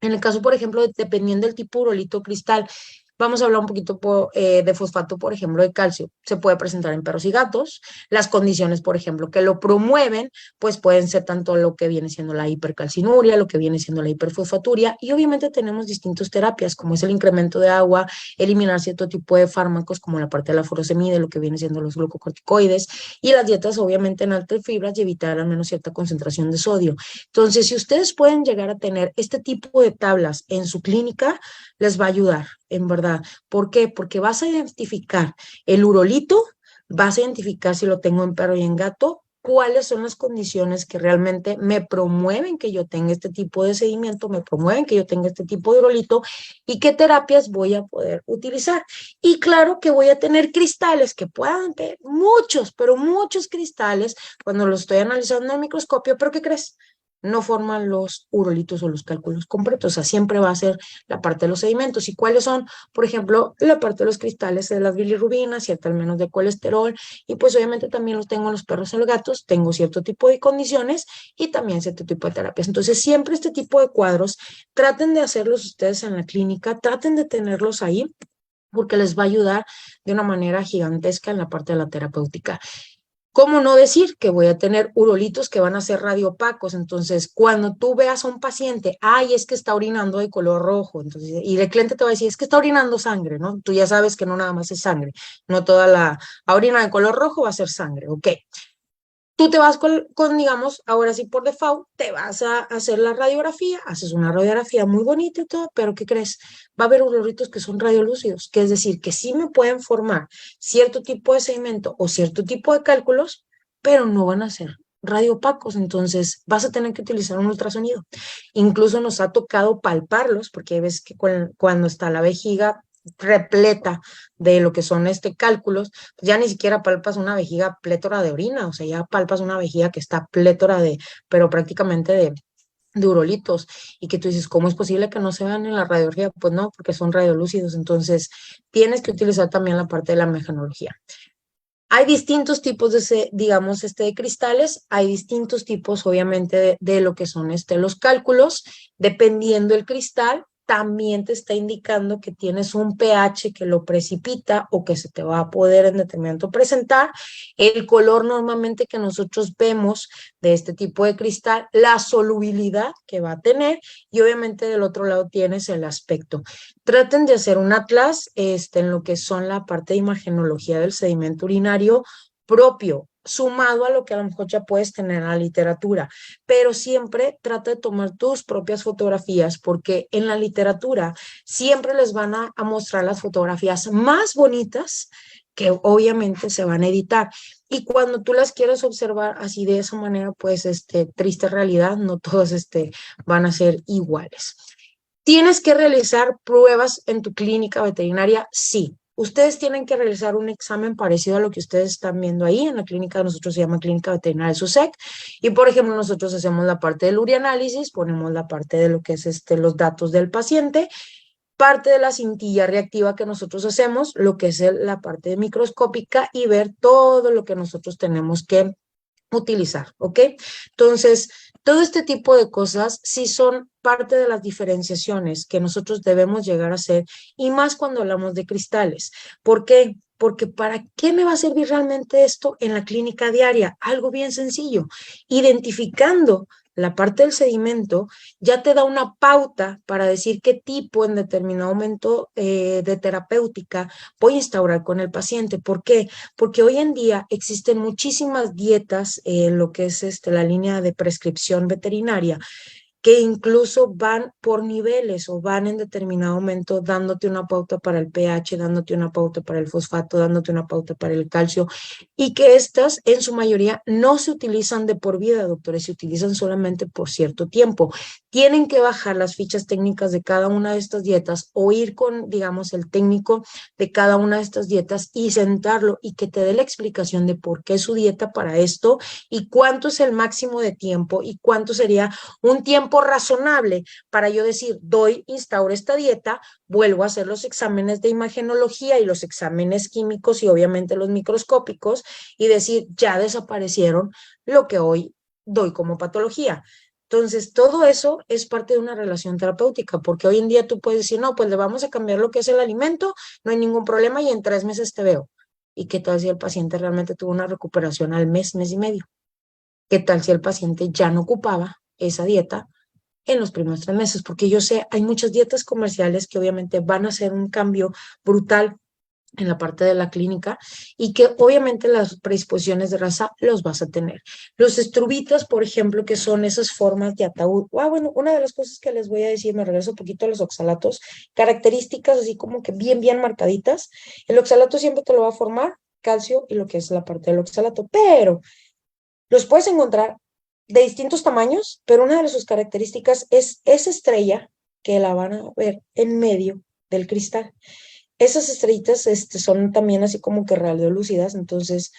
En el caso, por ejemplo, dependiendo del tipo de urolito cristal, vamos a hablar un poquito de fosfato, por ejemplo, de calcio. Se puede presentar en perros y gatos. Las condiciones, por ejemplo, que lo promueven, pues pueden ser tanto lo que viene siendo la hipercalcinuria, lo que viene siendo la hiperfosfaturia, y obviamente tenemos distintas terapias, como es el incremento de agua, eliminar cierto tipo de fármacos, como la parte de la furosemide, lo que viene siendo los glucocorticoides, y las dietas, obviamente, en altas fibras y evitar al menos cierta concentración de sodio. Entonces, si ustedes pueden llegar a tener este tipo de tablas en su clínica, les va a ayudar, en verdad. ¿Por qué? Porque vas a identificar el urolito, vas a identificar si lo tengo en perro y en gato, cuáles son las condiciones que realmente me promueven que yo tenga este tipo de sedimento, me promueven que yo tenga este tipo de urolito y qué terapias voy a poder utilizar. Y claro que voy a tener cristales que puedan tener muchos, pero muchos cristales cuando los estoy analizando en el microscopio, pero ¿qué crees? no forman los urolitos o los cálculos completos, o sea, siempre va a ser la parte de los sedimentos. ¿Y cuáles son? Por ejemplo, la parte de los cristales de las bilirrubinas, cierto al menos de colesterol, y pues obviamente también los tengo en los perros y los gatos, tengo cierto tipo de condiciones y también cierto tipo de terapias. Entonces, siempre este tipo de cuadros, traten de hacerlos ustedes en la clínica, traten de tenerlos ahí, porque les va a ayudar de una manera gigantesca en la parte de la terapéutica. ¿Cómo no decir que voy a tener urolitos que van a ser radiopacos? Entonces, cuando tú veas a un paciente, ay, es que está orinando de color rojo, entonces, y el cliente te va a decir, es que está orinando sangre, ¿no? Tú ya sabes que no nada más es sangre, no toda la orina de color rojo va a ser sangre, ¿ok? Tú te vas digamos, ahora sí por default, te vas a hacer la radiografía, haces una radiografía muy bonita y todo, pero ¿qué crees? Va a haber urolitos que son radiolúcidos, que es decir, que sí me pueden formar cierto tipo de segmento o cierto tipo de cálculos, pero no van a ser radiopacos, entonces vas a tener que utilizar un ultrasonido. Incluso nos ha tocado palparlos, porque hay veces que cuando está la vejiga repleta de lo que son cálculos, pues ya ni siquiera palpas una vejiga plétora de orina, o sea, ya palpas una vejiga que está plétora pero prácticamente de urolitos, y que tú dices, ¿cómo es posible que no se vean en la radiología? Pues no, porque son radiolúcidos, entonces tienes que utilizar también la parte de la mecanología. Hay distintos tipos digamos, de cristales, hay distintos tipos, obviamente, de lo que son los cálculos, dependiendo el cristal, también te está indicando que tienes un pH que lo precipita o que se te va a poder en determinado momento presentar. El color normalmente que nosotros vemos de este tipo de cristal, la solubilidad que va a tener, y obviamente del otro lado tienes el aspecto. Traten de hacer un atlas en lo que son la parte de imagenología del sedimento urinario propio, sumado a lo que a lo mejor ya puedes tener en la literatura, pero siempre trata de tomar tus propias fotografías, porque en la literatura siempre les van a mostrar las fotografías más bonitas que obviamente se van a editar. Y cuando tú las quieres observar así de esa manera, pues triste realidad, no todas van a ser iguales. ¿Tienes que realizar pruebas en tu clínica veterinaria? Sí. Ustedes tienen que realizar un examen parecido a lo que ustedes están viendo ahí. En la clínica de nosotros se llama Clínica Veterinaria de SUSEC. Y, por ejemplo, nosotros hacemos la parte del urianálisis, ponemos la parte de lo que es los datos del paciente, parte de la cintilla reactiva que nosotros hacemos, lo que es la parte microscópica, y ver todo lo que nosotros tenemos que utilizar, ¿ok? Entonces, todo este tipo de cosas sí son parte de las diferenciaciones que nosotros debemos llegar a hacer, y más cuando hablamos de cristales. ¿Por qué? Porque ¿para qué me va a servir realmente esto en la clínica diaria? Algo bien sencillo, identificando la parte del sedimento, ya te da una pauta para decir qué tipo en determinado momento de terapéutica voy a instaurar con el paciente. ¿Por qué? Porque hoy en día existen muchísimas dietas en lo que es la línea de prescripción veterinaria, que incluso van por niveles o van en determinado momento dándote una pauta para el pH, dándote una pauta para el fosfato, dándote una pauta para el calcio, y que estas en su mayoría no se utilizan de por vida, doctores, se utilizan solamente por cierto tiempo. Tienen que bajar las fichas técnicas de cada una de estas dietas o ir con, digamos, el técnico de cada una de estas dietas y sentarlo y que te dé la explicación de por qué su dieta para esto y cuánto es el máximo de tiempo y cuánto sería un tiempo razonable para yo decir, instauro esta dieta, vuelvo a hacer los exámenes de imagenología y los exámenes químicos y obviamente los microscópicos, y decir, ya desaparecieron lo que hoy doy como patología. Entonces, todo eso es parte de una relación terapéutica, porque hoy en día tú puedes decir, no, pues le vamos a cambiar lo que es el alimento, no hay ningún problema y en 3 meses te veo. ¿Y qué tal si el paciente realmente tuvo una recuperación al mes, mes y medio? ¿Qué tal si el paciente ya no ocupaba esa dieta en los primeros 3 meses? Porque yo sé, hay muchas dietas comerciales que obviamente van a hacer un cambio brutal en la parte de la clínica, y que obviamente las predisposiciones de raza los vas a tener. Los estrubitas, por ejemplo, que son esas formas de ataúd. Bueno, una de las cosas que les voy a decir, me regreso un poquito a los oxalatos, características así como que bien, bien marcaditas. El oxalato siempre te lo va a formar calcio y lo que es la parte del oxalato, pero los puedes encontrar de distintos tamaños, pero una de sus características es esa estrella que la van a ver en medio del cristal. Esas estrellitas son también así como que radiolúcidas, entonces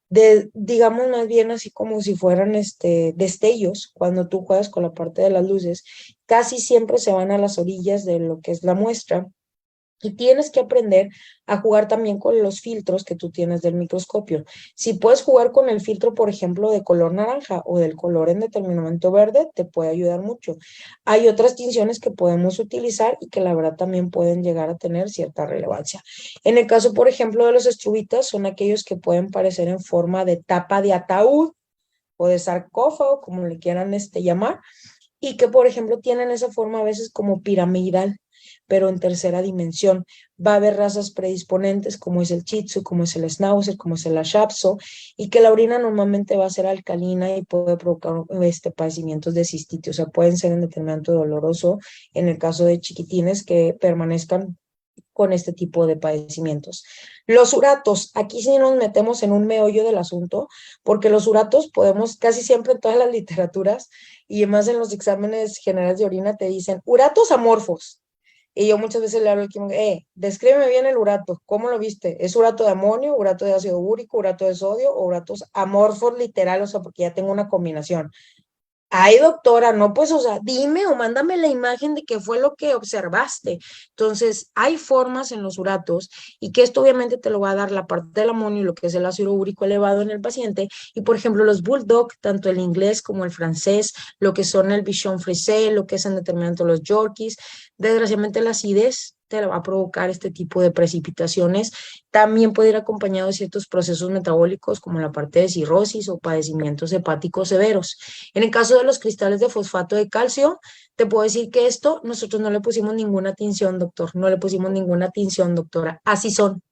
digamos más bien así como si fueran destellos, cuando tú juegas con la parte de las luces, casi siempre se van a las orillas de lo que es la muestra. Y tienes que aprender a jugar también con los filtros que tú tienes del microscopio. Si puedes jugar con el filtro, por ejemplo, de color naranja o del color en determinado momento verde, te puede ayudar mucho. Hay otras tinciones que podemos utilizar y que la verdad también pueden llegar a tener cierta relevancia. En el caso, por ejemplo, de los estrubitas, son aquellos que pueden parecer en forma de tapa de ataúd o de sarcófago, como le quieran llamar, y que, por ejemplo, tienen esa forma a veces como piramidal, pero en tercera dimensión. Va a haber razas predisponentes como es el Shih Tzu, como es el Schnauzer, como es el Lhasa, y que la orina normalmente va a ser alcalina y puede provocar padecimientos de cistitis, o sea, pueden ser en determinado doloroso en el caso de chiquitines que permanezcan con este tipo de padecimientos. Los uratos, aquí sí nos metemos en un meollo del asunto, porque los uratos podemos casi siempre en todas las literaturas y más en los exámenes generales de orina te dicen uratos amorfos. Y yo muchas veces le hablo al químico, descríbeme bien el urato, ¿cómo lo viste? ¿Es urato de amonio, urato de ácido úrico, urato de sodio o uratos amorfos literal? O sea, porque ya tengo una combinación. Ay, doctora, no, pues, o sea, dime o mándame la imagen de qué fue lo que observaste. Entonces, hay formas en los uratos y que esto obviamente te lo va a dar la parte del amonio, lo que es el ácido úrico elevado en el paciente. Y, por ejemplo, los bulldog, tanto el inglés como el francés, lo que son el bichon frisé, lo que es en determinado los yorkies, desgraciadamente la acidez te la va a provocar este tipo de precipitaciones. También puede ir acompañado de ciertos procesos metabólicos como la parte de cirrosis o padecimientos hepáticos severos. En el caso de los cristales de fosfato de calcio, te puedo decir que esto nosotros no le pusimos ninguna tinción, doctor, no le pusimos ninguna tinción, doctora. Así son.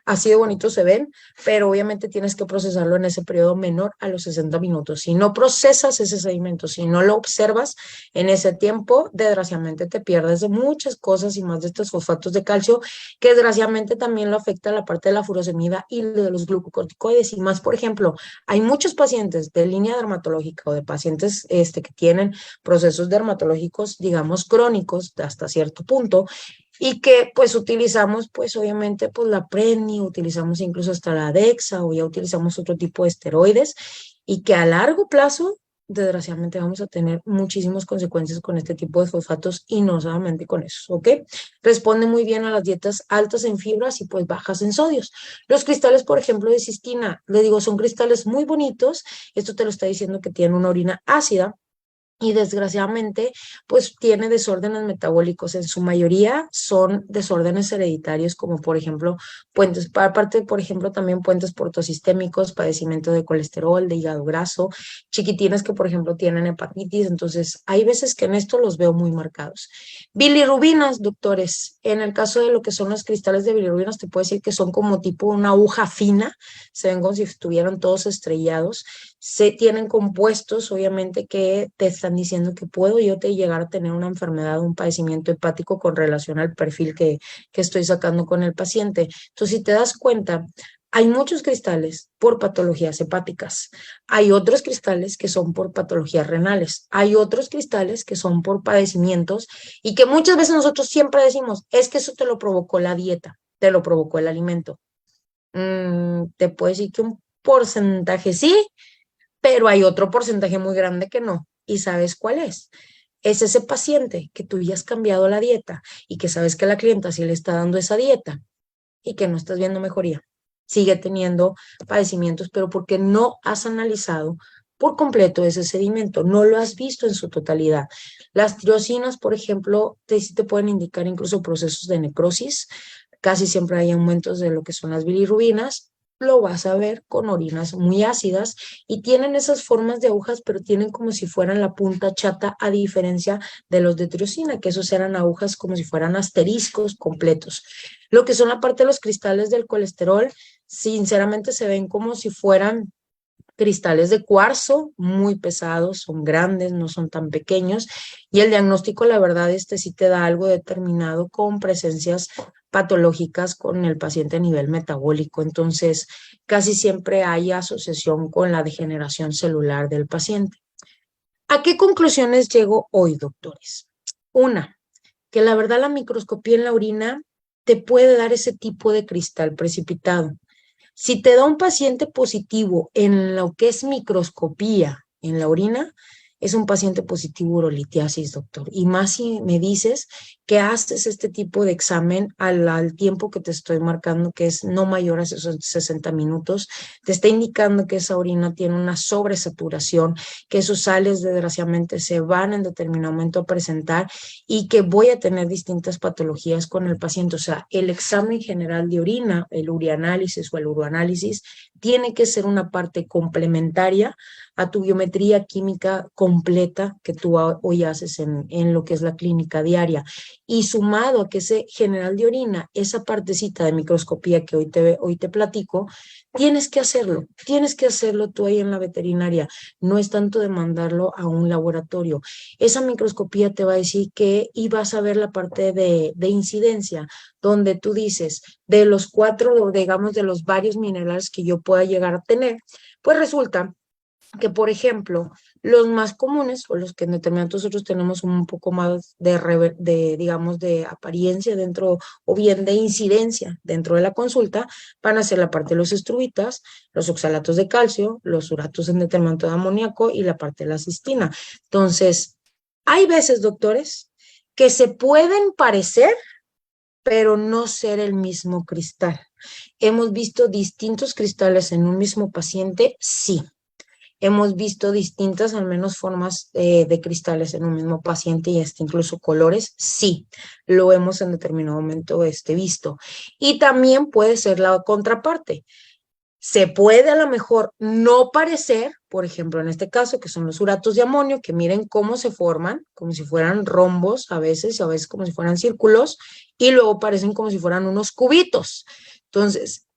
Así de bonitos se ven, pero obviamente tienes que procesarlo en ese periodo menor a los 60 minutos. Si no procesas ese sedimento, si no lo observas en ese tiempo, desgraciadamente te pierdes de muchas cosas y más de estos fosfatos de calcio, que desgraciadamente también lo afecta a la parte de la furosemida y de los glucocorticoides y más, por ejemplo, hay muchos pacientes de línea dermatológica o de pacientes que tienen procesos dermatológicos, digamos, crónicos hasta cierto punto, y que pues utilizamos pues obviamente pues la Predni, utilizamos incluso hasta la Dexa o ya utilizamos otro tipo de esteroides y que a largo plazo desgraciadamente vamos a tener muchísimas consecuencias con este tipo de fosfatos y no solamente con eso, ¿ok? Responde muy bien a las dietas altas en fibras y pues bajas en sodios. Los cristales, por ejemplo, de cistina, le digo, son cristales muy bonitos, esto te lo está diciendo que tienen una orina ácida, y desgraciadamente, pues tiene desórdenes metabólicos. En su mayoría son desórdenes hereditarios, como por ejemplo, puentes, aparte, por ejemplo, también puentes portosistémicos, padecimiento de colesterol, de hígado graso, chiquitines que, por ejemplo, tienen hepatitis. Entonces, hay veces que en esto los veo muy marcados. Bilirrubinas, doctores. En el caso de lo que son los cristales de bilirrubinas, te puedo decir que son como tipo una aguja fina, se ven como si estuvieran todos estrellados, se tienen compuestos, obviamente, que te están diciendo que puedo yo te llegar a tener una enfermedad, un padecimiento hepático con relación al perfil que estoy sacando con el paciente. Entonces, si te das cuenta, hay muchos cristales por patologías hepáticas, hay otros cristales que son por patologías renales, hay otros cristales que son por padecimientos y que muchas veces nosotros siempre decimos, es que eso te lo provocó la dieta, te lo provocó el alimento. Te puedo decir que un porcentaje sí, pero hay otro porcentaje muy grande que no. ¿Y sabes cuál es? Es ese paciente que tú ya has cambiado la dieta y que sabes que la clienta sí le está dando esa dieta y que no estás viendo mejoría. Sigue teniendo padecimientos, pero porque no has analizado por completo ese sedimento, no lo has visto en su totalidad. Las tirosinas, por ejemplo, sí te pueden indicar incluso procesos de necrosis. Casi siempre hay aumentos de lo que son las bilirrubinas. Lo vas a ver con orinas muy ácidas y tienen esas formas de agujas, pero tienen como si fueran la punta chata, a diferencia de los de tirosina, que esos eran agujas como si fueran asteriscos completos. Lo que son la parte de los cristales del colesterol, sinceramente se ven como si fueran cristales de cuarzo muy pesados, son grandes, no son tan pequeños, y el diagnóstico, la verdad, sí te da algo determinado con presencias patológicas con el paciente a nivel metabólico. Entonces, casi siempre hay asociación con la degeneración celular del paciente. ¿A qué conclusiones llego hoy, doctores? Una, que la verdad la microscopía en la orina te puede dar ese tipo de cristal precipitado. Si te da un paciente positivo en lo que es microscopía en la orina, es un paciente positivo urolitiasis, doctor. Y más si me dices que haces este tipo de examen al tiempo que te estoy marcando, que es no mayor a esos 60 minutos, te está indicando que esa orina tiene una sobresaturación, que esos sales desgraciadamente se van en determinado momento a presentar y que voy a tener distintas patologías con el paciente. O sea, el examen general de orina, el urianálisis o el uroanálisis, tiene que ser una parte complementaria a tu biometría química completa que tú hoy haces en lo que es la clínica diaria. Y sumado a que ese general de orina, esa partecita de microscopía que hoy te platico, tienes que hacerlo tú ahí en la veterinaria. No es tanto de mandarlo a un laboratorio. Esa microscopía te va a decir que y vas a ver la parte de incidencia, donde tú dices, de los cuatro, digamos, de los varios minerales que yo pueda llegar a tener, pues resulta que, por ejemplo, los más comunes o los que en determinados nosotros tenemos un poco más digamos, de apariencia dentro o bien de incidencia dentro de la consulta, van a ser la parte de los estrubitas, los oxalatos de calcio, los uratos en determinado de amoníaco y la parte de la cistina. Entonces, hay veces, doctores, que se pueden parecer, pero no ser el mismo cristal. ¿Hemos visto distintos cristales en un mismo paciente? Sí. Hemos visto distintas, al menos, formas de cristales en un mismo paciente y hasta incluso colores. Sí, lo hemos en determinado momento visto. Y también puede ser la contraparte. Se puede a lo mejor no parecer, por ejemplo, en este caso, que son los uratos de amonio, que miren cómo se forman, como si fueran rombos a veces, y a veces como si fueran círculos, y luego parecen como si fueran unos cubitos. Entonces,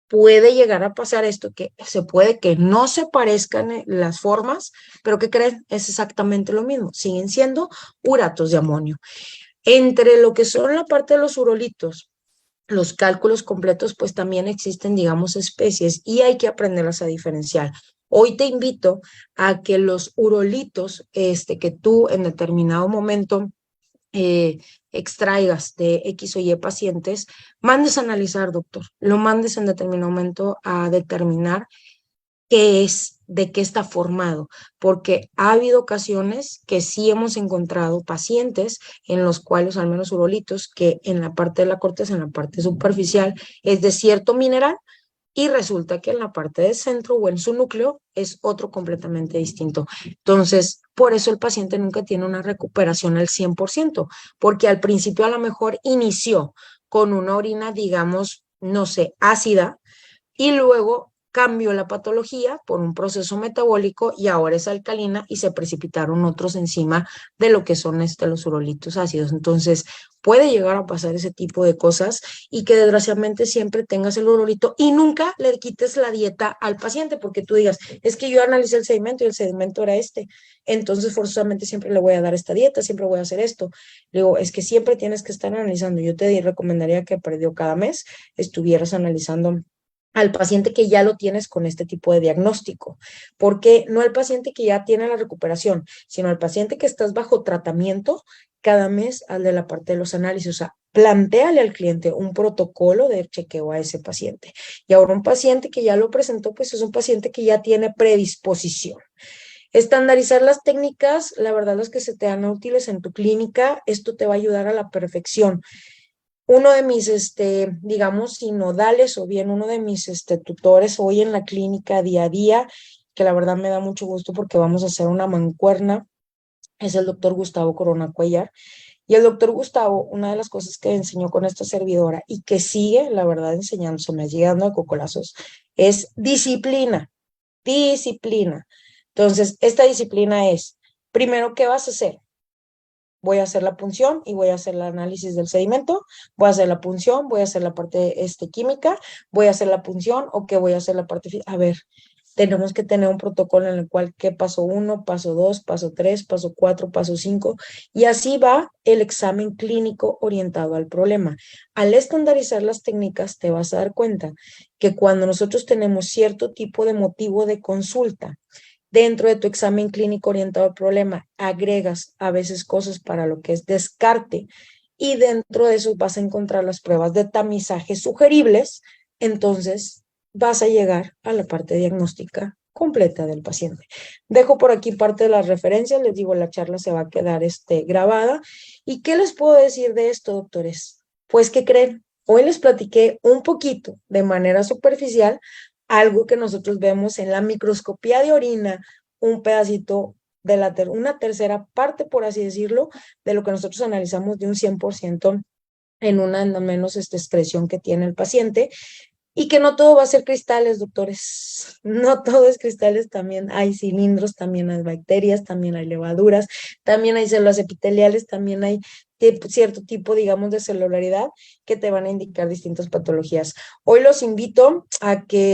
puede llegar a pasar esto, que se puede que no se parezcan las formas, pero ¿qué creen? Es exactamente lo mismo, siguen siendo uratos de amonio. Entre lo que son la parte de los urolitos, los cálculos completos, pues también existen, digamos, especies y hay que aprenderlas a diferenciar. Hoy te invito a que los urolitos, que tú en determinado momento eh, extraigas de X o Y pacientes, mandes a analizar, doctor, lo mandes en determinado momento a determinar qué es, de qué está formado, porque ha habido ocasiones que sí hemos encontrado pacientes en los cuales, al menos urolitos, que en la parte de la corteza, en la parte superficial, es de cierto mineral, y resulta que en la parte del centro o en su núcleo es otro completamente distinto. Entonces, por eso el paciente nunca tiene una recuperación al 100%, porque al principio a lo mejor inició con una orina, digamos, no sé, ácida, y luego cambió la patología por un proceso metabólico y ahora es alcalina y se precipitaron otros encima de lo que son los urolitos ácidos. Entonces, puede llegar a pasar ese tipo de cosas y que desgraciadamente siempre tengas el urolito y nunca le quites la dieta al paciente porque tú digas, es que yo analicé el sedimento y el sedimento era entonces forzosamente siempre le voy a dar esta dieta, siempre voy a hacer esto. Le digo, es que siempre tienes que estar analizando. Yo te recomendaría que perdió cada mes estuvieras analizando al paciente que ya lo tienes con este tipo de diagnóstico, porque no al paciente que ya tiene la recuperación, sino al paciente que estás bajo tratamiento cada mes al de la parte de los análisis. O sea, plantéale al cliente un protocolo de chequeo a ese paciente. Y ahora un paciente que ya lo presentó, pues es un paciente que ya tiene predisposición. Estandarizar las técnicas, la verdad, las que se te dan útiles en tu clínica, esto te va a ayudar a la perfección. Uno de mis, digamos, sinodales o bien uno de mis tutores hoy en la clínica día a día, que la verdad me da mucho gusto porque vamos a hacer una mancuerna, es el doctor Gustavo Corona Cuellar. Y el doctor Gustavo, una de las cosas que enseñó con esta servidora y que sigue, la verdad, enseñándose, llegando a cocolazos, es disciplina, disciplina. Entonces, esta disciplina es, primero, ¿qué vas a hacer? Voy a hacer la punción y voy a hacer el análisis del sedimento, voy a hacer la punción, voy a hacer la parte química, voy a hacer la punción o qué voy a hacer la parte. A ver, tenemos que tener un protocolo en el cual qué paso 1, paso 2, paso 3, paso 4, paso 5 y así va el examen clínico orientado al problema. Al estandarizar las técnicas te vas a dar cuenta que cuando nosotros tenemos cierto tipo de motivo de consulta, dentro de tu examen clínico orientado al problema, agregas a veces cosas para lo que es descarte y dentro de eso vas a encontrar las pruebas de tamizaje sugeribles. Entonces, vas a llegar a la parte diagnóstica completa del paciente. Dejo por aquí parte de las referencias, les digo, la charla se va a quedar grabada. ¿Y qué les puedo decir de esto, doctores? Pues, ¿qué creen? Hoy les platiqué un poquito, de manera superficial, algo que nosotros vemos en la microscopía de orina, un pedacito de una tercera parte, por así decirlo, de lo que nosotros analizamos de un 100% en una al menos excreción que tiene el paciente. Y que no todo va a ser cristales, doctores. No todo es cristales, también hay cilindros, también hay bacterias, también hay levaduras, también hay células epiteliales, también hay cierto tipo, digamos, de celularidad que te van a indicar distintas patologías. Hoy los invito a que